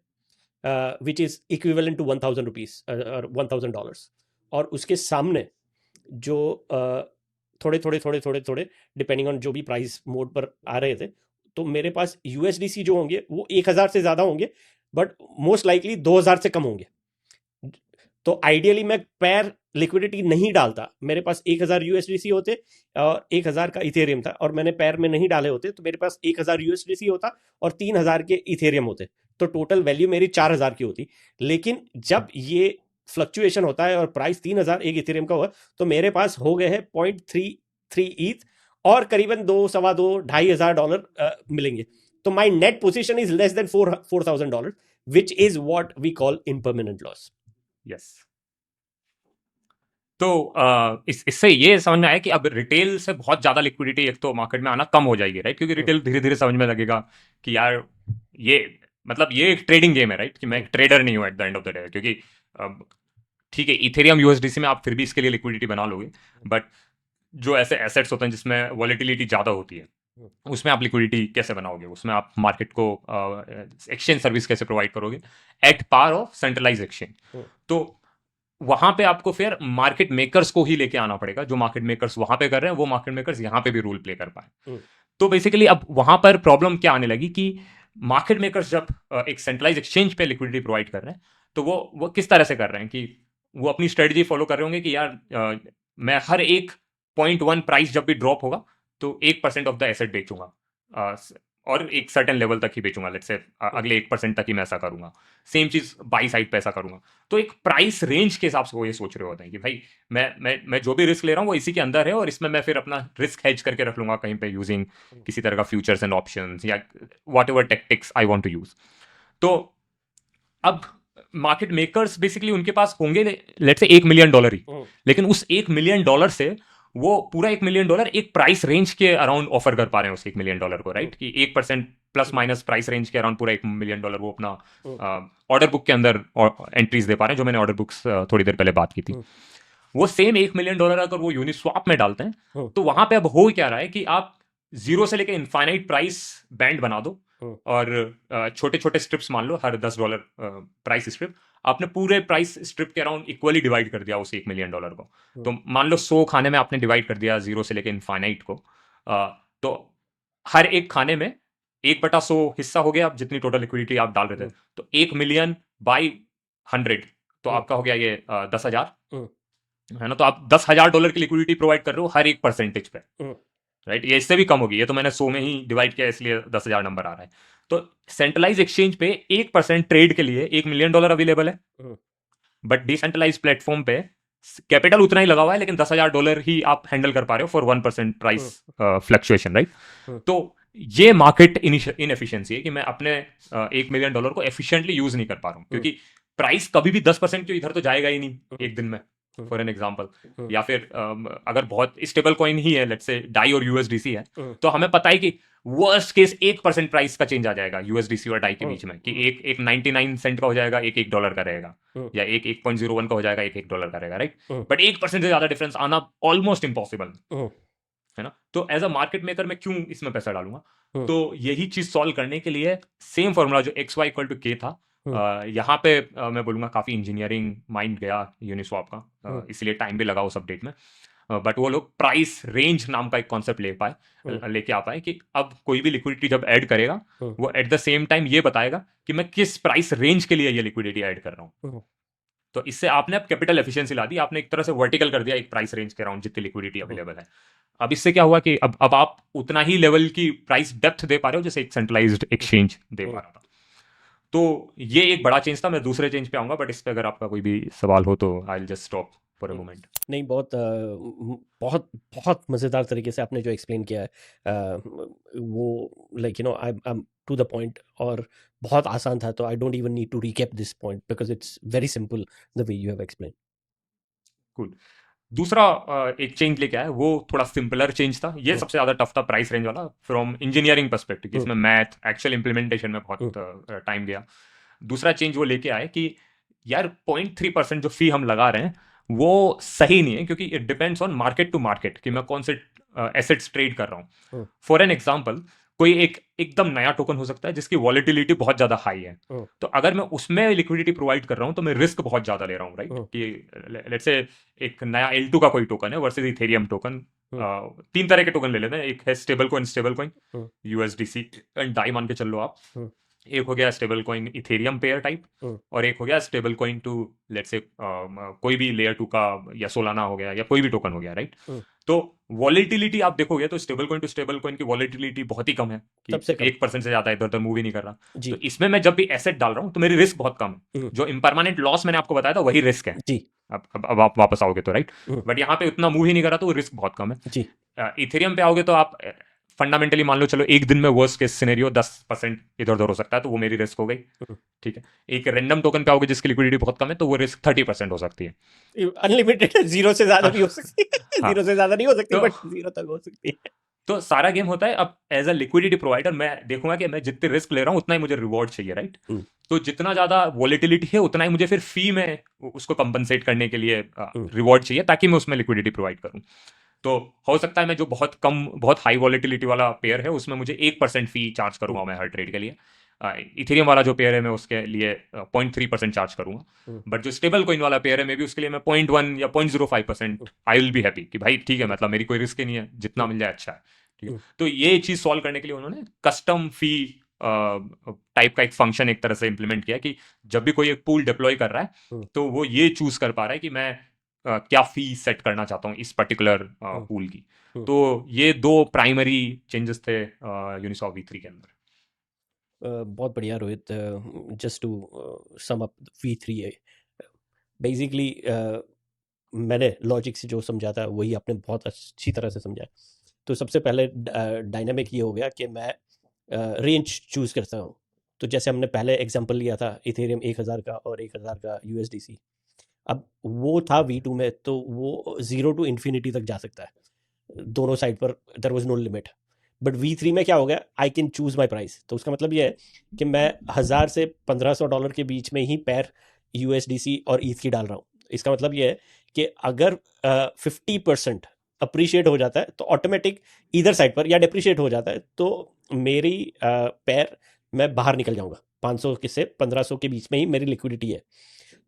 which is equivalent to 1000 rupees और $1000। और उसके सामने जो थोड़े डिपेंडिंग ऑन जो भी प्राइस मोड पर आ रहे थे, तो मेरे पास USDC जो होंगे वो 1000 से ज़्यादा होंगे, बट मोस्ट लाइकली 2000 से कम होंगे। तो आइडियली मैं पैर लिक्विडिटी नहीं डालता, मेरे पास 1000 USDC होते और 1000 का इथेरियम था और मैंने पैर में नहीं डाले होते, तो मेरे पास 1000 USDC होता और 3000 के इथेरियम होते, तो टोटल वैल्यू मेरी 4000 की होती। लेकिन जब ये फ्लक्चुएशन होता है और प्राइस 3000 एक इथेरियम का हुआ, तो मेरे पास हो गए हैं 0.33 ईथ और करीबन $2,500 मिलेंगे। तो my net position is less than $4,000, which is what we call impermanent loss. Yes. तो इससे ये समझ में आया कि अब रिटेल से बहुत ज़्यादा लिक्विडिटी एक तो मार्केट में आना कम हो जाएगी, राइट, क्योंकि रिटेल धीरे धीरे समझ में लगेगा कि यार ये मतलब ये एक ट्रेडिंग गेम है, राइट, कि मैं एक ट्रेडर नहीं हूँ at the end of the day. क्योंकि ठीक है इथेरियम USDC में आप फिर भी इसके लिए लिक्विडिटी बना लोगे, बट जो ऐसे एसेट्स होते हैं जिसमें वॉलेटिलिटी ज़्यादा होती है उसमें आप लिक्विडिटी कैसे बनाओगे? उसमें आप मार्केट को एक्सचेंज सर्विस कैसे प्रोवाइड करोगे at par of centralise exchange? तो वहां पे आपको फिर मार्केट मेकर्स को ही लेके आना पड़ेगा। जो मार्केट मेकर्स वहां पे कर रहे हैं वो मार्केट मेकर्स यहाँ पे भी रोल प्ले कर पाए। तो बेसिकली अब वहां पर प्रॉब्लम क्या आने लगी कि मार्केट मेकर्स जब एक सेंट्रलाइज एक्सचेंज पे लिक्विडिटी प्रोवाइड कर रहे हैं तो वो किस तरह से कर रहे हैं कि वो अपनी स्ट्रेटजी फॉलो कर रहे होंगे कि यार मैं हर एक 0.1 प्राइस जब भी ड्रॉप होगा तो 1% ऑफ द एसेट बेचूंगा, और एक सर्टेन लेवल तक ही बेचूंगा, लेट्स से अगले 1% तक ही मैं ऐसा करूंगा। सेम चीज बाई साइड पे ऐसा करूंगा। तो एक प्राइस रेंज के हिसाब से वो ये सोच रहे होते हैं कि भाई मैं जो भी रिस्क ले रहा हूँ वो इसी के अंदर है, और इसमें मैं फिर अपना रिस्क हेज करके रख लूंगा कहीं पे यूजिंग किसी तरह का फ्यूचर्स एंड ऑप्शंस या whatever tactics I want to use. तो अब मार्केट मेकर्स बेसिकली उनके पास होंगे लेट्स से $1 मिलियन ही, लेकिन उस $1 मिलियन से वो पूरा $1 मिलियन एक प्राइस रेंज के अराउंड ऑफर कर पा रहे हैं उस $1 मिलियन को, राइट? कि 1% प्लस माइनस प्राइस रेंज के अराउंड पूरा $1 मिलियन वो अपना ऑर्डर बुक के अंदर एंट्रीज दे पा रहे हैं, जो मैंने ऑर्डर बुक्स थोड़ी देर पहले बात की थी। वो सेम $1 मिलियन अगर वो यूनिस्वैप में डालते हैं तो वहां पे अब हो क्या रहा है कि आप 0 से लेकर इनफाइनाइट प्राइस बैंड बना दो, और छोटे छोटे स्ट्रिप्स मान लो, हर $10 प्राइस स्ट्रिप आपने पूरे प्राइस स्ट्रिप के अराउंड इक्वली डिवाइड कर दिया उस $1 मिलियन को। तो मान लो 100 खाने में आपने डिवाइड कर दिया 0 से लेकर इनफाइनाइट को, तो हर एक खाने में 1/100 हिस्सा हो गया, आप जितनी टोटल लिक्विडिटी आप डाल रहे थे, तो 1 मिलियन बाई 100 तो आपका हो गया ये 10,000, है ना? तो आप $10,000 की लिक्विडिटी प्रोवाइड कर रहे हो हर एक परसेंटेज पे, राइट? ये इससे भी कम होगी, ये तो मैंने 100 में ही डिवाइड किया इसलिए 10,000 नंबर आ रहा है। तो सेंट्रलाइज एक्सचेंज पे 1% ट्रेड के लिए $1 मिलियन अवेलेबल है, बट डिसेंट्रलाइज प्लेटफॉर्म पे कैपिटल उतना ही लगा हुआ है, लेकिन $10,000 ही आप हैंडल कर पा रहे हो फॉर 1% प्राइस फ्लक्चुएशन, राइट? तो ये मार्केट इनएफिशिएंसी है कि मैं अपने $1 मिलियन को एफिशिएंटली यूज नहीं कर पा रहा हूँ, क्योंकि प्राइस कभी भी 10% के इधर तो जाएगा ही नहीं एक दिन में, फॉर एन एग्जाम्पल। या फिर अगर बहुत स्टेबल कॉइन ही है, लेट्स से डाई और यूएसडीसी है, तो हमें पता है कि वर्स्ट केस 1% प्राइस का चेंज आ जाएगा यूएसडीसी और डाई के बीच में, कि एक 99 सेंट का हो जाएगा, एक $1 का रहेगा, या एक 1.01 का हो जाएगा, एक $1 का रहेगा, राइट? बट 1% से ज्यादा डिफरेंस आना ऑलमोस्ट इम्पॉसिबल है ना? तो एज अ मार्केट मेकर मैं क्यों इसमें पैसा डालूंगा? तो यही चीज सॉल्व करने के लिए सेम फॉर्मूला जो XY=K था, यहाँ पे मैं बोलूंगा काफी इंजीनियरिंग माइंड गया यूनिस्वैप का, इसलिए टाइम भी लगा उस अपडेट में, बट वो लोग प्राइस रेंज नाम का एक कॉन्सेप्ट लेके आ पाए कि अब कोई भी लिक्विडिटी जब ऐड करेगा वो एट द सेम टाइम ये बताएगा कि मैं किस प्राइस रेंज के लिए ये लिक्विडिटी ऐड कर रहा हूँ। तो इससे आपने अब कैपिटल एफिशिएंसी ला दी, आपने एक तरह से वर्टिकल कर दिया एक प्राइस रेंज के अराउंड जितनी लिक्विडिटी अवेलेबल है। अब इससे क्या हुआ कि अब आप उतना ही लेवल की प्राइस डेप्थ दे पा रहे हो जैसे एक सेंट्रलाइज्ड एक्सचेंज दे पा रहा था। तो ये एक बड़ा चेंज था। मैं दूसरे चेंज पे आऊंगा, बट इस पे अगर आपका कोई भी सवाल हो तो I will just stop for a moment. नहीं, बहुत बहुत बहुत मज़ेदार तरीके से आपने जो एक्सप्लेन किया है, वो like I am to the point, और बहुत आसान था, तो I don't even need to recap this point because it's very simple the way you have explain. Cool. दूसरा एक चेंज लेके आया, वो थोड़ा सिंपलर चेंज था। ये सबसे ज्यादा टफ था प्राइस रेंज वाला फ्रॉम इंजीनियरिंग पर्सपेक्टिव, इसमें मैथ एक्चुअल इंप्लीमेंटेशन में बहुत टाइम गया। दूसरा चेंज वो लेके आए कि यार 0.3% जो फी हम लगा रहे हैं वो सही नहीं है, क्योंकि it depends on market to market कि मैं कौन से एसेट्स ट्रेड कर रहा हूँ। फॉर एन एग्जाम्पल, कोई एकदम नया टोकन हो सकता है जिसकी वॉलेटिलिटी बहुत ज्यादा हाई है, तो अगर मैं उसमें लिक्विडिटी प्रोवाइड कर रहा हूँ तो मैं रिस्क बहुत ज्यादा ले रहा हूँ, राइट? कि लेट्स से एक नया L2 का कोई टोकन है वर्सेस इथेरियम टोकन। 3 तरह के टोकन ले लेते हैं। एक है stable coin USDC and Dai मान के चल लो आप। एक हो गया stable coin Ethereum pair type, और एक हो गया stable coin to let's say कोई भी लेयर 2 का या सोलाना हो गया या कोई भी टोकन हो गया, राइट? तो वॉलेटिलिटी आप देखोगे तो stable coin to stable coin की वॉलेटिलिटी बहुत ही कम है, कि 1% से ज्यादा इधर उधर मूव ही नहीं कर रहा। तो इसमें मैं जब भी एसेट डाल रहा हूँ तो मेरी रिस्क बहुत कम है। जो इम्परमानेंट लॉस मैंने आपको बताया था वही रिस्क है। अब आप वापस आओगे तो, राइट? बट यहाँ पे उतना मूव ही नहीं कर रहा तो रिस्क बहुत कम है। इथेरियम पे आओगे तो आप फंडामेंटली मान लो चलो एक दिन में वर्स्ट केस सिनेरियो 10% इधर उधर हो सकता है, तो वो मेरी रिस्क हो गई, ठीक है। एक रैंडम टोकन पे आओगे जिसकी लिक्विडिटी बहुत कम है तो वो रिस्क 30% हो सकती है। अनलिमिटेड, 0 से ज्यादा भी हो सकती है। 0 से ज्यादा नहीं हो सकती, बट 0 तक हो सकती है। तो सारा गेम होता है अब एज अ लिक्विडिटी प्रोवाइडर मैं देखूंगा कि मैं जितने रिस्क ले रहा हूँ उतना ही मुझे रिवॉर्ड चाहिए, राइट? तो जितना ज्यादा वॉलेटिलिटी है उतना ही मुझे फिर फी में उसको कंपनसेट करने के लिए रिवॉर्ड चाहिए, ताकि मैं उसमें लिक्विडिटी प्रोवाइड करूँ। तो हो सकता है मैं जो बहुत हाई वॉलेटिलिटी वाला पेयर है उसमें मुझे 1% फी चार्ज करूंगा मैं हर ट्रेड के लिए। इथेरियम वाला जो पेयर है मैं उसके लिए 0.3% चार्ज करूंगा। बट जो स्टेबल कॉइन वाला पेयर है मे बी उसके लिए मैं 0.1 या 0.05% आई विल बी हैप्पी कि भाई ठीक है, मतलब मेरी कोई रिस्क ही नहीं है, जितना मिल जाए अच्छा है, ठीक है। तो ये चीज सॉल्व करने के लिए उन्होंने कस्टम फी टाइप का एक फंक्शन एक तरह से इम्प्लीमेंट किया कि जब भी कोई एक पूल डिप्लॉय कर रहा है तो वो ये चूज कर पा रहा है कि मैं क्या फी सेट करना चाहता हूँ इस पर्टिकुलर पूल की। तो ये दो प्राइमरी चेंजेस थे यूनिसॉफ्ट V3 के अंदर। बहुत बढ़िया Rohit. Just to sum up V3 basically मैंने लॉजिक से जो समझा था वही आपने बहुत अच्छी तरह से समझा। तो सबसे पहले डायनामिक ये हो गया कि मैं रेंज चूज़ करता हूँ। तो जैसे हमने पहले एग्जांपल लिया था इथेरियम 1000 का और 1000 का USDC। अब वो था V2 में, तो वो 0 टू इन्फिनिटी तक जा सकता है दोनों साइड पर, there was no limit. But V3 में क्या हो गया, I can choose my price. तो उसका मतलब ये है कि मैं 1000 से $1500 के बीच में ही पैर USDC और ETH की डाल रहा हूँ। इसका मतलब ये है कि अगर 50% अप्रिशिएट हो जाता है तो ऑटोमेटिक इधर साइड पर, या डिप्रिशिएट हो जाता है तो मेरी पैर मैं बाहर निकल जाऊंगा। 500 से 1500 के बीच में ही मेरी लिक्विडिटी है।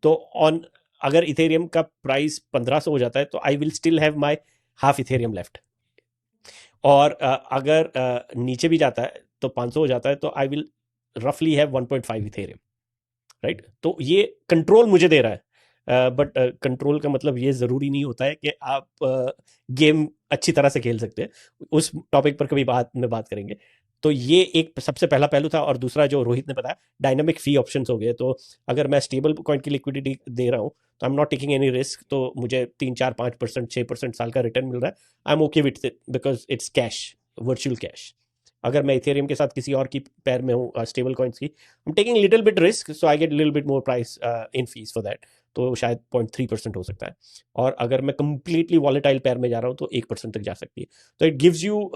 तो ऑन अगर इथेरियम का प्राइस 1500 हो जाता है तो I will still have my half Ethereum left. और अगर नीचे भी जाता है तो 500 हो जाता है तो आई विल रफली हैव 1.5 इथेरियम, राइट। तो ये कंट्रोल मुझे दे रहा है। बट कंट्रोल का मतलब ये ज़रूरी नहीं होता है कि आप गेम अच्छी तरह से खेल सकते हैं। उस टॉपिक पर कभी बात करेंगे। तो ये एक सबसे पहला पहलू था। और दूसरा जो रोहित ने बताया, डायनामिक फी ऑप्शंस हो गए। तो अगर मैं स्टेबल कॉइन की लिक्विडिटी दे रहा हूँ तो I am not taking any risk, तो मुझे 3 4 5% 6% साल का रिटर्न मिल रहा है। I am okay with it because it's cash, virtual cash. अगर मैं इथेरियम के साथ किसी और की पैर में हूँ स्टेबल कॉइन्स की, I am taking little bit risk, so I get little bit more price in fees for that. तो शायद 0.3% हो सकता है। और अगर मैं कंप्लीटली वॉलेटाइल पैर में जा रहा हूँ तो 1% तक जा सकती है। तो it gives you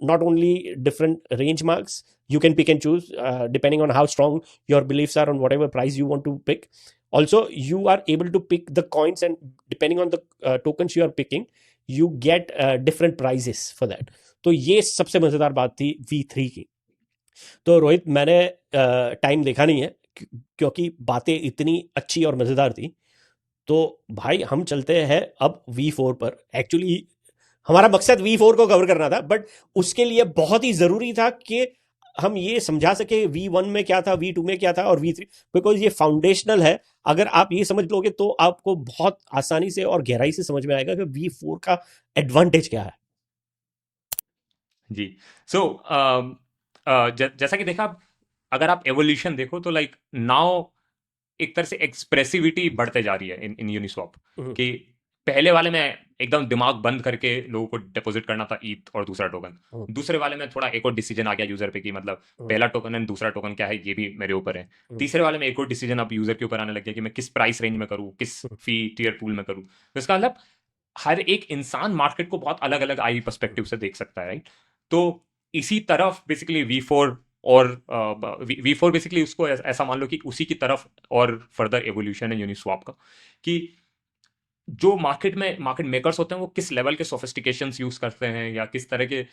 not only different range marks, you can pick and choose depending on how strong your beliefs are on whatever price you want to pick. Also, you are able to pick the coins, and depending on the tokens you are picking, you get different prices for that. तो ये सबसे मज़ेदार बात थी V3 की। तो रोहित, मैंने time देखा नहीं है क्योंकि बातें इतनी अच्छी और मज़ेदार थी। तो भाई हम चलते हैं अब V4 पर। एक्चुअली हमारा मकसद V4 को कवर करना था, बट उसके लिए बहुत ही ज़रूरी था कि हम ये समझा सके V1 में क्या था, V2 में क्या था और V3, बिकॉज ये फाउंडेशनल है। अगर आप ये समझ लोगे तो आपको बहुत आसानी से और गहराई से समझ में आएगा कि V4 का एडवांटेज क्या है। जी। सो जैसा कि देखा, अगर आप एवोल्यूशन देखो तो लाइक नाउ एक तरह से एक्सप्रेसिविटी बढ़ते जा रही है इन यूनिस्वैप। कि पहले वाले में एकदम दिमाग बंद करके लोगों को डिपॉजिट करना था ईथ और दूसरा टोकन। दूसरे वाले में थोड़ा एक और डिसीजन आ गया यूजर पे कि मतलब पहला टोकन एंड दूसरा टोकन क्या है ये भी मेरे ऊपर है। तीसरे वाले में एक और डिसीजन अब यूजर के ऊपर आने लग गया कि मैं किस प्राइस रेंज में करूँ, किस फी टियर पूल में करूँ। तो इसका मतलब हर एक इंसान मार्केट को बहुत अलग अलग आई पर्सपेक्टिव से देख सकता है, राइट। तो इसी तरफ बेसिकली V4 और V4 बेसिकली उसको ऐसा मान लो कि उसी की तरफ और फर्दर एवोल्यूशन है यूनिस्वैप का। कि जो मार्केट मेकर्स होते हैं वो किस लेवल के सोफिस्टिकेशंस यूज करते हैं या किस तरह के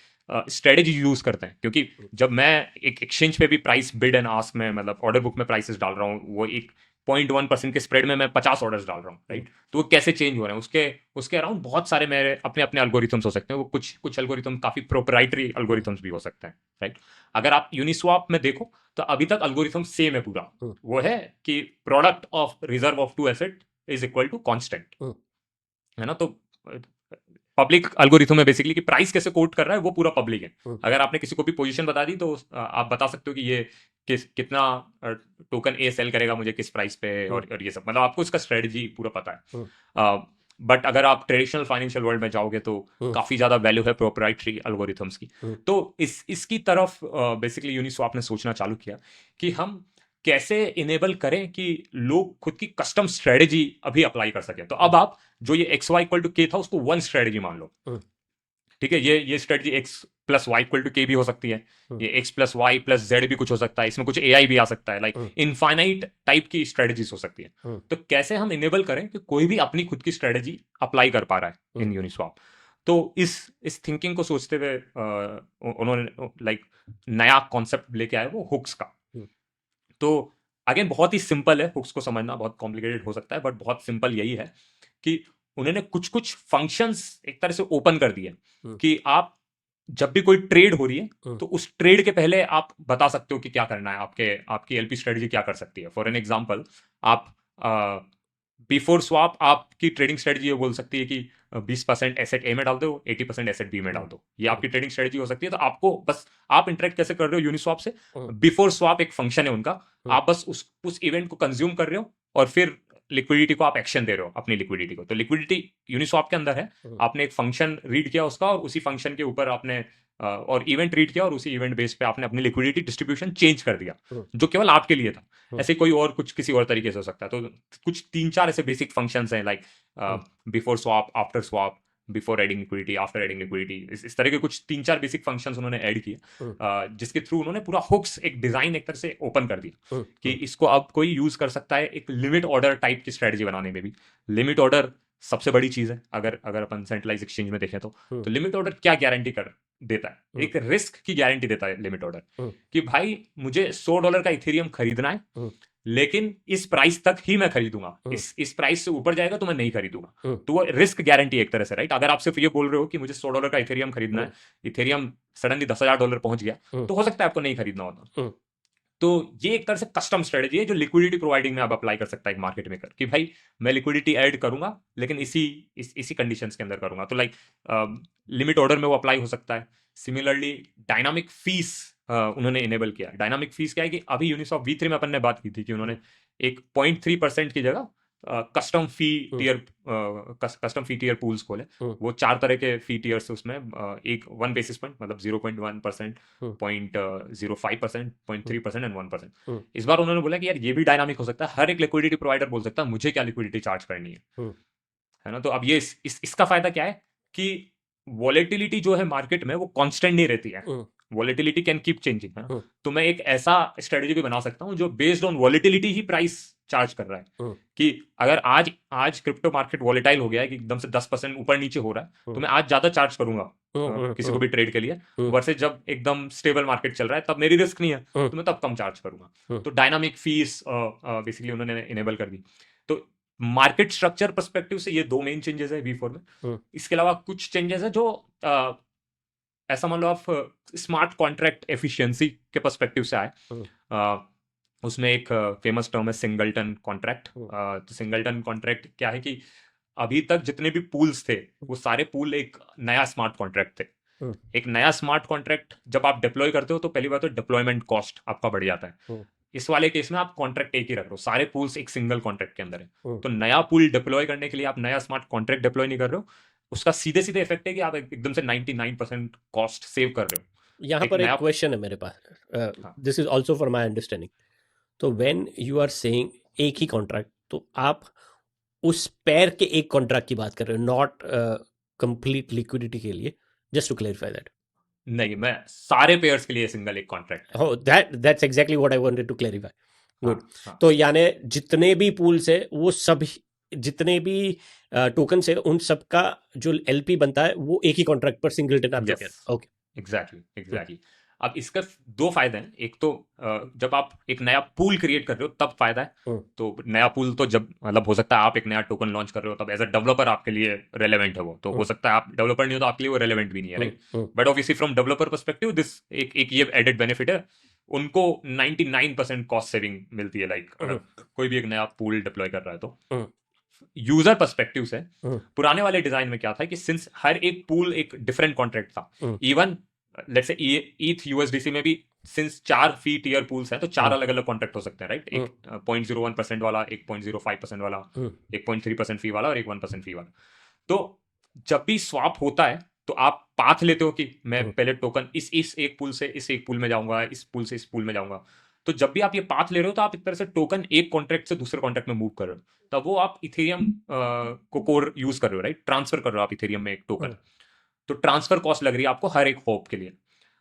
स्ट्रेटजी यूज करते हैं। क्योंकि जब मैं एक एक्सचेंज पे भी प्राइस बिड एंड आस्क में मतलब ऑर्डर बुक में प्राइसेस डाल रहा हूँ, वो एक 0.1% के स्प्रेड में मैं 50 ऑर्डर्स डाल रहा हूँ, राइट। तो वो कैसे चेंज हो रहे हैं उसके अराउंड बहुत सारे मेरे अपने अपने एल्गोरिथम्स हो सकते हैं। वो कुछ एल्गोरिथम काफी प्रोप्राइटरी एल्गोरिथम्स भी हो सकते हैं, राइट। अगर आप यूनिस्वैप में देखो तो अभी तक एल्गोरिथम सेम है पूरा। वो है कि product of reserve of two asset is equal to constant, है ना। तो पब्लिक एल्गोरिथम है बेसिकली कि प्राइस कैसे कोट कर रहा है वो पूरा पब्लिक है। अगर आपने किसी को भी पोजीशन बता दी तो आप बता सकते हो कि ये कितना टोकन ए सेल करेगा मुझे किस प्राइस पे, और ये सब मतलब आपको इसका स्ट्रेटजी पूरा पता है। बट अगर आप ट्रेडिशनल फाइनेंशियल वर्ल्ड में जाओगे तो काफी ज्यादा वैल्यू है प्रोप्राइटरी एल्गोरिथम्स की। तो इसकी तरफ बेसिकली यूनिस्वैप ने सोचना चालू किया कि हम कैसे इनेबल करें कि लोग खुद की कस्टम स्ट्रेटजी अभी अप्लाई कर सकें। तो अब आप जो ये XY इक्वल टू K था उसको वन स्ट्रेटजी मान लो, ठीक है। ये strategy X plus Y equal to K भी हो सकती है, ये X plus Y plus Z भी कुछ हो सकता है, इसमें कुछ AI भी आ सकता है, लाइक इनफाइनाइट टाइप की स्ट्रेटजीज हो सकती है। तो कैसे हम इनेबल करें कि कोई भी अपनी खुद की स्ट्रेटजी अप्लाई कर पा रहा है इन यूनिस्वैप। तो इस थिंकिंग को सोचते हुए उन्होंने लाइक नया कॉन्सेप्ट लेके आए वो हुक्स का। तो अगेन बहुत ही सिंपल है, हुक्स को समझना बहुत कॉम्प्लिकेटेड हो सकता है बट बहुत सिंपल यही है कि उन्होंने कुछ कुछ फंक्शंस एक तरह से ओपन कर दिए कि आप जब भी कोई ट्रेड हो रही है हम्म। तो उस ट्रेड के पहले आप बता सकते हो कि क्या करना है, आपकी एलपी स्ट्रेटजी क्या कर सकती है। फॉर एन एग्जांपल, आप बिफोर स्वैप आपकी ट्रेडिंग स्ट्रेटजी ये बोल सकती है कि 20% एसेट ए में डाल दो, 80% एसेट बी में डाल दो। ये आपकी ट्रेडिंग स्ट्रेटजी हो सकती है। तो आपको बस, आप इंटरेक्ट कैसे कर रहे हो यूनिस्वैप से, बिफोर स्वैप एक फंक्शन है उनका, आप बस उस इवेंट को कंज्यूम कर रहे हो और फिर लिक्विडिटी को आप एक्शन दे रहे हो, अपनी लिक्विडिटी को। तो लिक्विडिटी यूनिस्वैप के अंदर है, आपने एक फंक्शन रीड किया उसका और उसी फंक्शन के ऊपर आपने और इवेंट रीड किया और उसी इवेंट बेस पे आपने अपनी लिक्विडिटी डिस्ट्रीब्यूशन चेंज कर दिया, जो केवल आपके लिए था। ऐसे कोई और कुछ किसी और तरीके से हो सकता है। तो कुछ 3-4 ऐसे बेसिक फंक्शंस हैं, like before swap, after swap, before adding liquidity, after adding liquidity. इस तरह के कुछ 3-4 बेसिक फंक्शंस उन्होंने ऐड किए, जिसके थ्रू उन्होंने पूरा हुक्स, एक डिजाइन एक तरह से ओपन कर दिया कि इसको अब कोई यूज कर सकता है एक लिमिट ऑर्डर टाइप की स्ट्रेटजी बनाने में भी। लिमिट ऑर्डर सबसे बड़ी चीज है अगर अपन सेंट्रलाइज एक्सचेंज में देखें तो लिमिट ऑर्डर क्या गारंटी कर देता है? एक रिस्क की गारंटी देता है लिमिट ऑर्डर, कि भाई मुझे $100 का इथेरियम खरीदना है, लेकिन इस प्राइस तक ही मैं खरीदूंगा, इस प्राइस से ऊपर जाएगा तो मैं नहीं खरीदूंगा। तो वो रिस्क गारंटी एक तरह से, राइट? अगर आप सिर्फ ये बोल रहे हो कि मुझे $100 का इथेरियम खरीदना है, इथेरियम सडनली $10,000 पहुंच गया, तो हो सकता है आपको नहीं खरीदना होता। तो ये एक तरह से कस्टम स्ट्रेटजी है जो लिक्विडिटी प्रोवाइडिंग में आप अप्लाई कर सकता है एक मार्केट मेकर, कि भाई मैं लिक्विडिटी ऐड करूंगा लेकिन इसी कंडीशंस के अंदर करूंगा। तो लाइक लिमिट ऑर्डर में वो अप्लाई हो सकता है। सिमिलरली डायनामिक फीस उन्होंने इनेबल किया। डायनामिक फीस क्या है कि अभी यूनिस्वैप V3 में अपन ने बात की थी कि उन्होंने एक 0.3% की जगह कस्टम फी टियर पूल्स खोले। वो 4 तरह के फी टियर्स, उसमें एक 1 बेसिस पॉइंट मतलब 0.1%, 0.05%, 0.3% एंड 1%। इस बार उन्होंने बोला कि यार ये भी डायनामिक हो सकता है, हर एक लिक्विडिटी प्रोवाइडर बोल सकता है मुझे क्या लिक्विडिटी चार्ज करनी है ना। तो अब ये इसका फायदा क्या है कि वॉलेटिलिटी जो है मार्केट में वो कांस्टेंट नहीं रहती है। वॉलेटिलिटी कैन कीप चेंजिंग, है ना। तो मैं एक ऐसा स्ट्रेटजी भी बना सकता हूँ जो based on volatility he price charge कर रहा है, कि अगर आज क्रिप्टो मार्केट वॉलेटाइल हो गया है कि एकदम से 10% ऊपर नीचे हो रहा है, तो मैं आज ज्यादा चार्ज करूंगा किसी को भी ट्रेड के लिए, वर्सेस जब एकदम स्टेबल मार्केट चल रहा है तब मेरी रिस्क नहीं है, तो मैं तब कम चार्ज करूंगा। तो डायनामिक फीस बेसिकली उन्होंने इनेबल कर दी। तो मार्केट स्ट्रक्चर पर्सपेक्टिव से ये 2 मेन चेंजेस है V4 में। इसके अलावा कुछ चेंजेस है जो ऐसा मान लो आप स्मार्ट कॉन्ट्रैक्ट एफिशिएंसी के पर्सपेक्टिव से आए। उसमें एक फेमस टर्म है सिंगलटन कॉन्ट्रैक्ट। तो सिंगलटन कॉन्ट्रैक्ट क्या है कि अभी तक जितने भी पूल्स थे वो सारे पूल एक नया स्मार्ट कॉन्ट्रैक्ट थे। एक नया स्मार्ट कॉन्ट्रैक्ट जब आप डिप्लॉय करते हो तो पहली बात तो डिप्लॉयमेंट कॉस्ट आपका बढ़ जाता है। इस वाले केस में आप कॉन्ट्रैक्ट एक ही रख रहे हो, सारे पूल्स एक सिंगल कॉन्ट्रैक्ट के अंदर है। तो नया पूल डिप्लॉय करने के लिए आप नया स्मार्ट कॉन्ट्रैक्ट डिप्लॉय नहीं कर रहे हो, उसका सीधे सीधे इफेक्ट है कि आप एकदम से 99% कॉस्ट सेव कर रहे हो। यहाँ पर एक क्वेश्चन है मेरे पास, this is also for my understanding. तो व्हेन यू आर सेइंग एक ही कॉन्ट्रैक्ट, तो आप उस पेयर के एक कॉन्ट्रैक्ट की बात कर रहे हो, नॉट कंप्लीट लिक्विडिटी के लिए? Just to clarify that. नहीं, मैं सारे पेयर्स के लिए सिंगल एक कॉन्ट्रैक्ट। हो that's exactly what I wanted to clarify. Good. तो यानी जितने भी पूल्स है वो सब, जितने भी टोकन है उन सब का जो एलपी बनता है वो एक ही कॉन्ट्रैक्ट पर सिंगलटन आप जो ओके। एग्जैक्टली। अब इसका 2 फायदे हैं। एक तो जब आप एक नया पूल क्रिएट कर रहे हो तब फायदा है। तो नया पूल तो जब मतलब हो सकता है आप एक नया टोकन लॉन्च कर रहे हो तब एज अ डेवलपर आपके लिए रेलेवेंट है वो। तो हो सकता है आप डेवलपर नहीं हो तो आपके लिए वो रेलेवेंट भी नहीं है, right? But obviously from developer perspective this एक ये एडेड बेनिफिट है। उनको 99% कॉस्ट सेविंग मिलती है, लाइक कोई भी एक नया पूल डिप्लॉय कर रहा है तो। यूजर पर्सपेक्टिव से पुराने वाले डिजाइन में क्या था कि सिंस हर एक पूल एक डिफरेंट कॉन्ट्रैक्ट था, even let's say ETH USDC में भी सिंस 4 फी टियर पूल्स हैं तो 4 अलग अलग कॉन्ट्रैक्ट हो सकते हैं, राइट? एक 0.01% वाला, एक 0.05% वाला, एक 0.3% फी वाला और एक 1% फी वाला। तो जब भी स्वैप होता है तो आप पाथ लेते हो कि मैं पहले टोकन इस एक पूल से इस एक पूल में जाऊंगा, इस पूल से इस पूल में जाऊंगा। तो जब भी आप ये पाथ ले रहे हो तो आप एक तरह से टोकन एक कॉन्ट्रैक्ट से दूसरे कॉन्ट्रैक्ट में मूव कर रहे हो, तब वो आप इथेरियम को कोर यूज कर रहे हो, राइट? ट्रांसफर कर रहे हो आप इथेरियम में एक टोकन। तो ट्रांसफर कॉस्ट लग रही है आपको हर एक होप के लिए।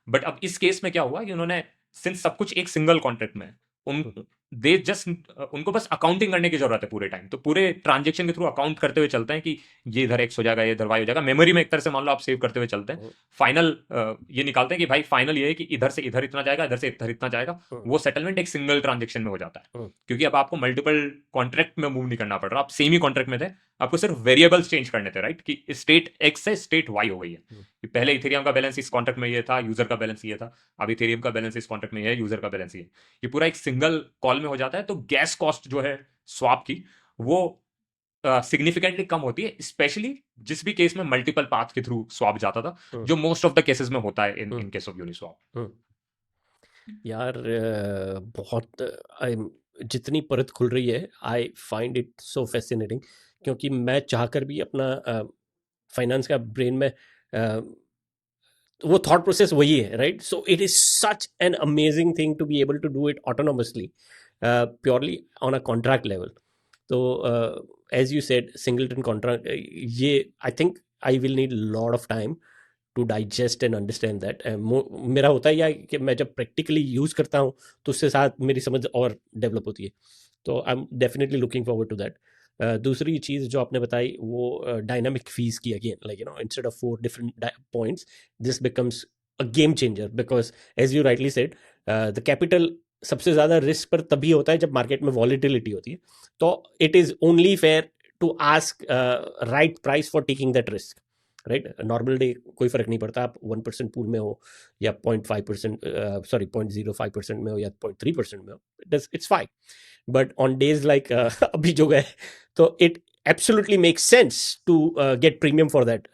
बट अब इस केस में क्या हुआ कि उन्होंने सिंस सब कुछ एक सिंगल कॉन्ट्रैक्ट में उनको बस अकाउंटिंग करने की जरूरत है पूरे टाइम। तो पूरे ट्रांजेक्शन के थ्रू अकाउंट करते हुए चलते हैं कि ये इधर X हो जाएगा, ये इधर Y हो जाएगा। मेमोरी में एक तरह से मान लो आप सेव करते हुए चलते हैं। फाइनल ये निकालते हैं कि भाई फाइनल ये है कि इधर से इधर इतना जाएगा, इधर से इधर इतना जाएगा। वो सेटलमेंट एक सिंगल ट्रांजेक्शन में हो जाता है, क्योंकि अब आपको मल्टीपल कॉन्ट्रैक्ट में मूव नहीं करना पड़ रहा। आप सेम ही कॉन्ट्रैक्ट में थे, आपको सिर्फ वेरिएबल्स चेंज करने थे, राइट, कि स्टेट एक्स से स्टेट वाई हो गई है। कि पहले इथेरियम का बैलेंस इस कॉन्ट्रैक्ट में ये था, यूजर का बैलेंस ये था, अब इथेरियम का बैलेंस इस कॉन्ट्रैक्ट में ये है, यूजर का बैलेंस ये है। ये पूरा एक सिंगल कॉल में हो जाता है। तो गैस कॉस्ट जो है स्वैप की वो सिग्निफिकेंटली कम होती है, स्पेशली जिस भी केस में मल्टीपल पाथ के थ्रू स्वैप जाता था, जो मोस्ट ऑफ द केसेस में होता है इन केस ऑफ यूनिस्वैप। यार बहुत जितनी परत खुल रही है, I find it so fascinating, क्योंकि मैं चाहकर भी अपना फाइनेंस का ब्रेन में वो थॉट प्रोसेस वही है, right? So it is such an amazing thing to be able to do it autonomously, purely on a contract level. तो as you said, singleton contract, ये I think I will need lot of time to digest and understand that. मेरा होता ही है कि मैं जब practically use करता हूँ तो उससे साथ मेरी समझ और डेवलप होती है. तो I am definitely looking forward to that. दूसरी चीज़ जो आपने बताई वो डायनामिक फीस की, again like instead of 4 different points, this becomes a game changer, because as you rightly said, the capital सबसे ज़्यादा रिस्क पर तभी होता है जब मार्केट में वॉलीटिलिटी होती है. तो it is only fair to ask right price for taking that risk, right? Normal day कोई फ़र्क नहीं पड़ता, आप 1% पूल में हो या 0.5%, सॉरी 0.05% में हो या 0.3% में हो, it's fine. But on days like अभी जो गए, तो it absolutely makes sense to get premium for that,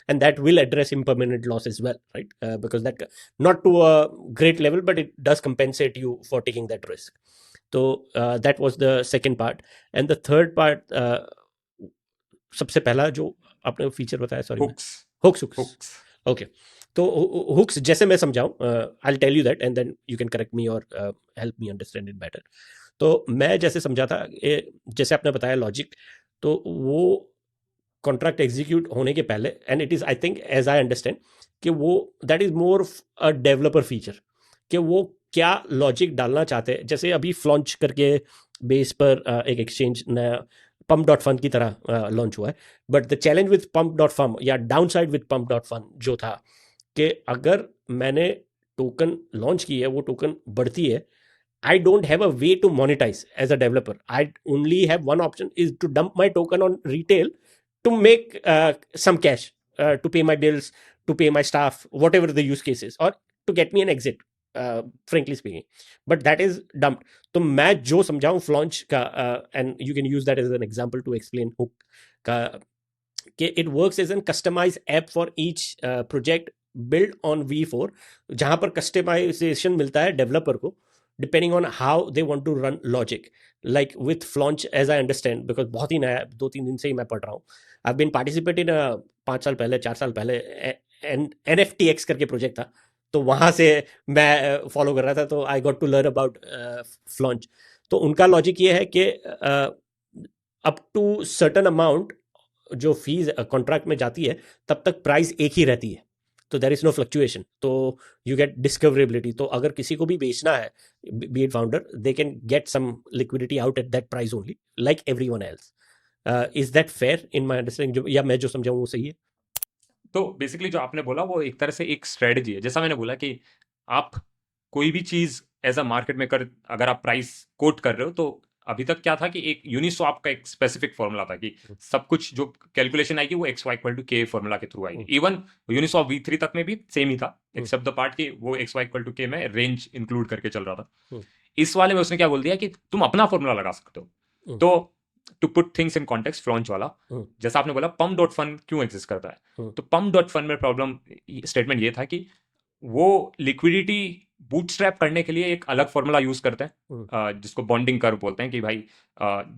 and that will address impermanent loss as well, right? Because that, not to a great level, but it does compensate you for taking that risk. So that was the second part. And the third part, सबसे पहला जो आपने feature बताया, sorry, hooks. Okay, तो hooks जैसे मैं समझाऊं, I will tell you that and then you can correct me और help me understand it better. तो मैं जैसे समझा था, जैसे आपने बताया लॉजिक, तो वो कॉन्ट्रैक्ट एग्जीक्यूट होने के पहले, and it is, I think, as I understand, कि वो that is more a developer feature, कि वो क्या लॉजिक डालना चाहते हैं. जैसे अभी फ्लॉन्च करके बेस पर एक एक्सचेंज नया pump.fun की तरह लॉन्च हुआ है. But the challenge with pump.fun या डाउन साइड विद pump.fun जो था, कि अगर मैंने टोकन लॉन्च की है, वो टोकन बढ़ती है, I don't have a way to monetize as a developer. I only have one option, is to dump my token on retail to make some cash, to pay my bills, to pay my staff, whatever the use case is, or to get me an exit, frankly speaking. But that is dumped. तो मैं जो समझाऊँ flange का, and you can use that as an example to explain hook का, कि it works as a customized app for each project built on V4, जहाँ पर customization मिलता है डेवलपर को, depending on how they want to run logic. Like with Flaunch, as I understand, because बहुत ही नया, 2-3 दिन से ही मैं पढ़ रहा हूँ. I've been participating 5 साल पहले, 4 साल पहले, NFTX करके प्रोजेक्ट था, तो वहाँ से मैं फॉलो कर रहा था. तो I got to learn about Flaunch. तो उनका लॉजिक ये है कि अप टू सर्टन अमाउंट जो फीस कॉन्ट्रैक्ट में जाती है, तब तक प्राइस एक ही रहती है, तो देर इज नो फ्लक्चुएशन. तो यू गेट डिस्कवरेबिलिटी. तो अगर किसी को भी बेचना है, be it founder, they can get some liquidity out at that price only, like everyone else. Is that fair in my understanding, या मैं जो समझाऊं वो सही है? तो बेसिकली जो आपने बोला वो एक तरह से एक स्ट्रेटजी है. जैसा मैंने बोला कि आप कोई भी चीज एज अ मार्केट मेकर अगर आप प्राइस कोट कर रहे हो, तो अभी तक क्या था कि एक यूनिस्वैप का एक स्पेसिफिक फॉर्मूला था कि सब कुछ जो कैलकुलेशन आएगी वो एक्स वाई इक्वल टू के फॉर्मूला के थ्रू आएगी. इवन यूनिस्वैप V3 तक में भी सेम ही था, एक्सेप्ट द पार्ट कि वो एक्स वाई इक्वल टू के में रेंज इंक्लूड करके चल रहा था. इस वाले में उसने क्या बोल दिया कि तुम अपना फॉर्मूला लगा सकते हो. तो to put things in context, Flaunch वाला, जैसा आपने बोला pump.fun क्यों एग्जिस्ट करता है, तो pump.fun में प्रॉब्लम स्टेटमेंट ये था कि वो लिक्विडिटी बूटस्ट्रैप करने के लिए एक अलग फॉर्मूला यूज करते हैं, जिसको बॉन्डिंग कर्व बोलते हैं, कि भाई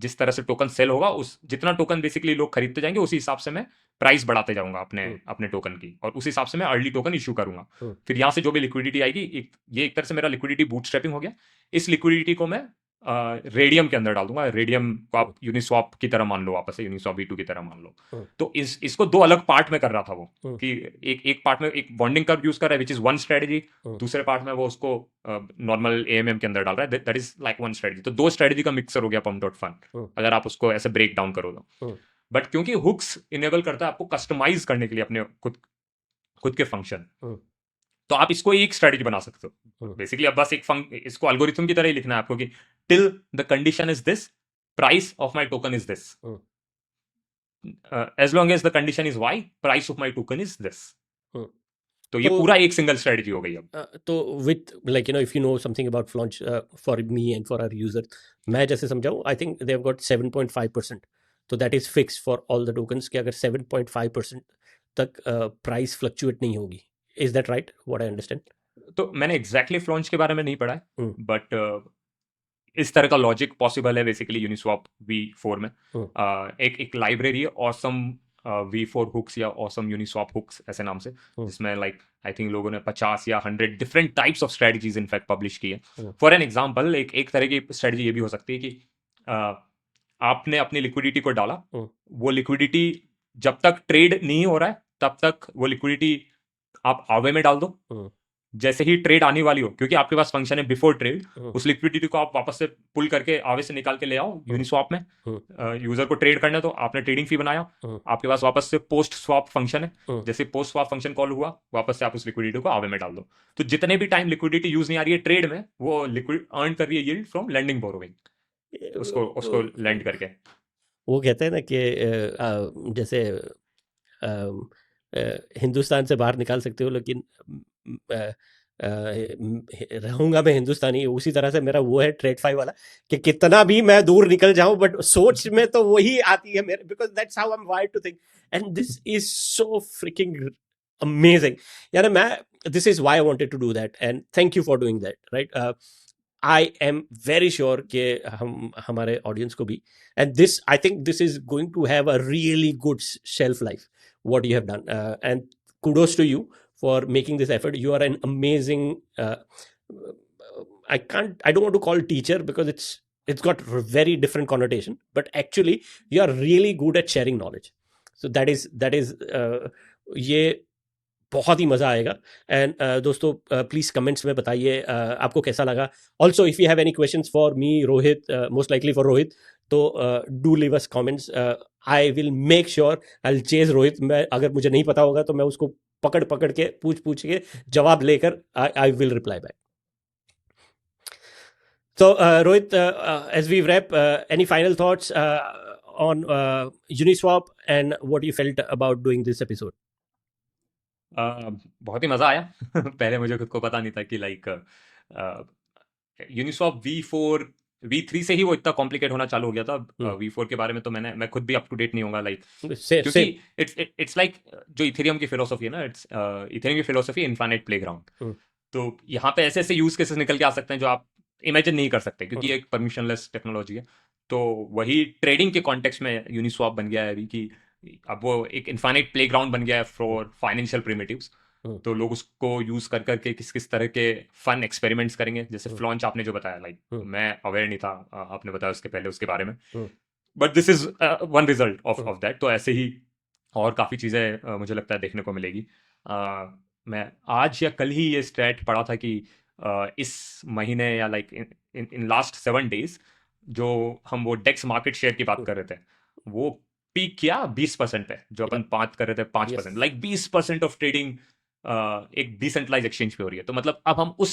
जिस तरह से टोकन सेल होगा, उस जितना टोकन बेसिकली लोग खरीदते जाएंगे, उसी हिसाब से मैं प्राइस बढ़ाते जाऊंगा अपने टोकन की, और उस हिसाब से मैं अर्ली टोकन इशू करूंगा. फिर यहाँ से जो भी लिक्विडिटी आएगी, ये एक तरह से मेरा लिक्विडिटी बूटस्ट्रैपिंग हो गया. इस लिक्विडिटी को मैं रेडियम के अंदर डाल दूंगा. रेडियम को आप यूनिस्वैप की तरह मान लो, वापस से यूनिस्वैप V2 की तरह मान लो. तो इसको दो अलग पार्ट में कर रहा था वो, कि एक पार्ट में एक बॉन्डिंग कर्व यूज कर रहा है, विच इज वन स्ट्रेटजी. दूसरे पार्ट में वो उसको नॉर्मल AMM के अंदर डाल रहा है, that is like one strategy. तो दो स्ट्रेटजी का मिक्सर हो गया pump.fun, अगर आप उसको ऐसे ब्रेक डाउन करो तो. बट क्योंकि हुक्स इनेबल करता है आपको कस्टमाइज करने के लिए अपने खुद के फंक्शन, तो आप इसको एक स्ट्रेटजी बना सकते हो. बेसिकली अब बस इसको एल्गोरिथम की तरह ही लिखना है आपको, कि till the condition is this, price of my token is this. as long as the condition is Y, price of my token is this. हम्म, तो ये तो पूरा एक सिंगल स्ट्रेटजी हो गई अब. तो with like if you know something about Flaunch for me and for our user, मैं जैसे समझाऊँ, I think they have got 7.5%, तो that is fix for all the tokens कि अगर 7.5% तक प्राइस फ्लक्चुएट नहीं होगी. Is that right, what I understand? तो मैंने एग्जैक्टली फ्लॉन्च के बारे में नहीं पढ़ा है, हम्म, बट इस तरह का लॉजिक पॉसिबल है बेसिकली यूनिस्वॉप V4 में. एक लाइब्रेरी है ऑसम V4 हुक्स या ऑसम यूनिस्वॉप हुक्स ऐसे नाम से, जिसमें लाइक आई थिंक लोगों ने 50 या 100 different types of strategies in fact publish की है. फॉर एन एग्जांपल एक तरह की स्ट्रेटजी ये भी हो सकती है कि आपने अपनी लिक्विडिटी को डाला, वो लिक्विडिटी जब तक ट्रेड नहीं हो रहा है तब तक वो लिक्विडिटी आप आवे में डाल दो. जैसे ही ट्रेड आने वाली हो, क्योंकि आपके पास फंक्शन है बिफोर ट्रेड, उस लिक्विडिटी को आप वापस से पुल करके आवे से निकाल के ले आओ यूनिस्वॉप में. यूजर को ट्रेड करना है तो आपने ट्रेडिंग फी बनाया, आपके पास वापस से पोस्ट स्वैप फंक्शन है. जैसे पोस्ट स्वैप फंक्शन कॉल हुआ, वापस से आप उस लिक्विडिटी को आवे में डाल दो. तो जितने भी टाइम लिक्विडिटी यूज नहीं आ रही है ट्रेड में, वो लिक्विड अर्न कर रही है यील्ड फ्रॉम लेंडिंग बोरोइंग, उसको लेंड करके. वो कहते हैं ना कि जैसे हिंदुस्तान से बाहर निकाल सकते हो, लेकिन रहूंगा मैं हिंदुस्तानी. उसी तरह से मेरा वो है TradeFi वाला कि कितना भी मैं दूर निकल जाऊं, बट सोच में तो वही आती है मेरे, because that's how I am wired to think, and this is so freaking amazing. यानी मैं, this is why I wanted to do that, and thank you for doing that, right. I am very sure कि हमारे audience को भी, and this, I think this is going to have a really good shelf life, what you have done, and kudos to you for making this effort. You are an amazing I don't want to call teacher because it's got very different connotation, but actually you are really good at sharing knowledge. So that is ये बहुत ही मज़ा आएगा. And दोस्तों please comments में बताइए आपको कैसा लगा. Also if you have any questions for me, Rohit, most likely for Rohit, तो do leave us comments. I will make sure I will chase Rohit. मैं अगर मुझे नहीं पता होगा तो मैं उसको पकड़ के पूछ के जवाब लेकर I will reply back. So Rohit, as we wrap, any final thoughts on Uniswap and what you felt about doing this episode? बहुत ही मजा आया. पहले मुझे खुद को पता नहीं था कि लाइक यूनिस्वॉप V4 V3 से ही वो इतना कॉम्प्लिकेट होना चालू हो गया था. V4 के बारे में तो मैं खुद भी अप टू डेट नहीं होगा लाइक, क्योंकि इट्स लाइक जो इथेरियम की फिलोसफी है ना, इट्स इथेरियम की फिलोसफी इनफाइनाइट प्लेग्राउंड. तो यहाँ पे ऐसे ऐसे यूज केसेस निकल के आ सकते हैं जो आप इमेजिन नहीं कर सकते, क्योंकि ये एक परमिशनलेस टेक्नोलॉजी है. तो वही ट्रेडिंग के कॉन्टेक्स्ट में यूनिस्वॉप बन गया है अभी, कि अब वो एक इनफाइनाइट प्लेग्राउंड बन गया है फॉर फाइनेंशियल प्रिमिटिव्स. तो लोग उसको यूज कर करके किस तरह के फन एक्सपेरिमेंट्स करेंगे. जैसे फ्लॉन्च आपने जो बताया, लाइक मैं अवेयर नहीं था, आपने बताया उसके पहले उसके बारे में, but this is one result of that. तो ऐसे ही और काफ़ी चीज़ें मुझे लगता है देखने को मिलेगी. मैं आज या कल ही ये स्टैट पढ़ा था कि इस महीने या लाइक इन लास्ट 7 days जो हम वो डेक्स मार्केट शेयर की बात कर रहे थे, वो पीक किया 20% पे, जो अपन बात कर रहे थे 5%. लाइक 20% ऑफ ट्रेडिंग एक डिसेंट्रलाइज एक्सचेंज पे हो रही है. तो मतलब अब हम उस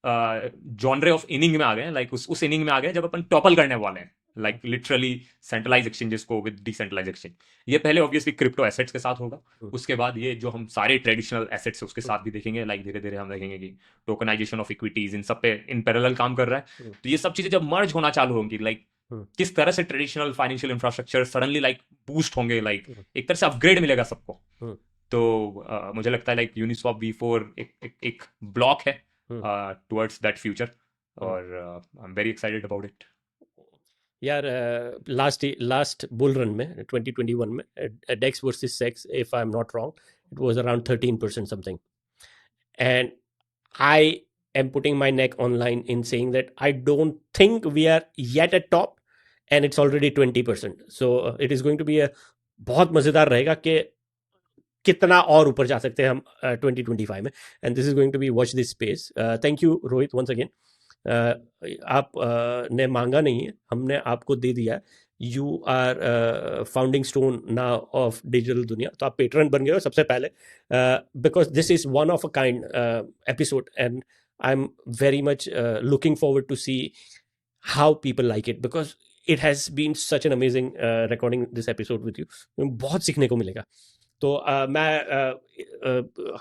जॉनरे ऑफ इनिंग में आ गए, लाइक उस इनिंग में आ गए जब अपन टॉपल करने वाले हैं, लाइक लिटरली सेंट्रलाइज एक्सचेंजेस को विद डिसेंट्रलाइज एक्सचेंज. ये पहले ऑब्वियसली क्रिप्टो एसेट्स के साथ होगा, उसके बाद ये जो हम सारे ट्रेडिशनल एसेट्स है उसके साथ भी देखेंगे. लाइक धीरे धीरे हम देखेंगे कि टोकनाइजेशन ऑफ इक्विटीज इन सब पे इन पैरेलल काम कर रहा है. तो ये सब चीजें जब मर्ज होना चालू होंगी, लाइक किस तरह से traditional financial infrastructure suddenly like boost होंगे, लाइक एक तरह से अपग्रेड मिलेगा सबको. तो मुझे लगता है लाइक यूनिस्वॉप V4 एक ब्लॉक है टुवर्ड्स दैट फ्यूचर, और I am very excited about it. यार लास्ट बुल रन में 2021 में DEX versus CEX, if I am not wrong, it was around 13% something, and I am putting my neck online in saying that I don't think we are yet at top, and it's already 20%. So it is going to be a बहुत मज़ेदार रहेगा कि कितना और ऊपर जा सकते हैं हम 2025 में, and this is going to be watch this space. Thank you Rohit once again. आप ने मांगा नहीं है, हमने आपको दे दिया. You are founding stone now of digital दुनिया. तो आप पेट्रन बन गए हो सबसे पहले, because this is one of a kind episode, and I'm very much looking forward to see how people like it, because it has been such an amazing recording this episode with you. बहुत सीखने को मिलेगा। तो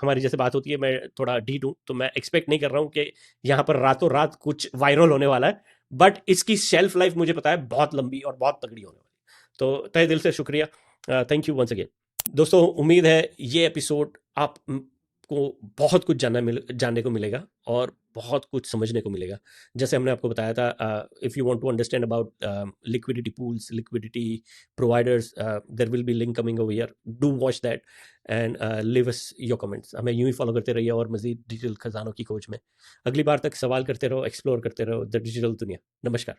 हमारी जैसे बात होती है, मैं थोड़ा ढीठ हूँ, तो मैं एक्सपेक्ट नहीं कर रहा हूँ कि यहाँ पर रातों रात कुछ वायरल होने वाला है, बट इसकी शेल्फ लाइफ मुझे पता है बहुत लंबी और बहुत तगड़ी होने वाली है। तो तहे दिल से शुक्रिया, थैंक यू वंस अगेन। दोस्तों, उम्मीद है ये एपिसोड आप को बहुत कुछ जानने को मिलेगा और बहुत कुछ समझने को मिलेगा। जैसे हमने आपको बताया था, if you want to understand about liquidity pools, liquidity providers, there will be link coming over here, do watch that and leave us your comments. हमें यूं ही फॉलो करते रहिए और मज़ीद डिजिटल खजानों की खोज में। अगली बार तक सवाल करते रहो, एक्सप्लोर करते रहो द डिजिटल दुनिया। नमस्कार।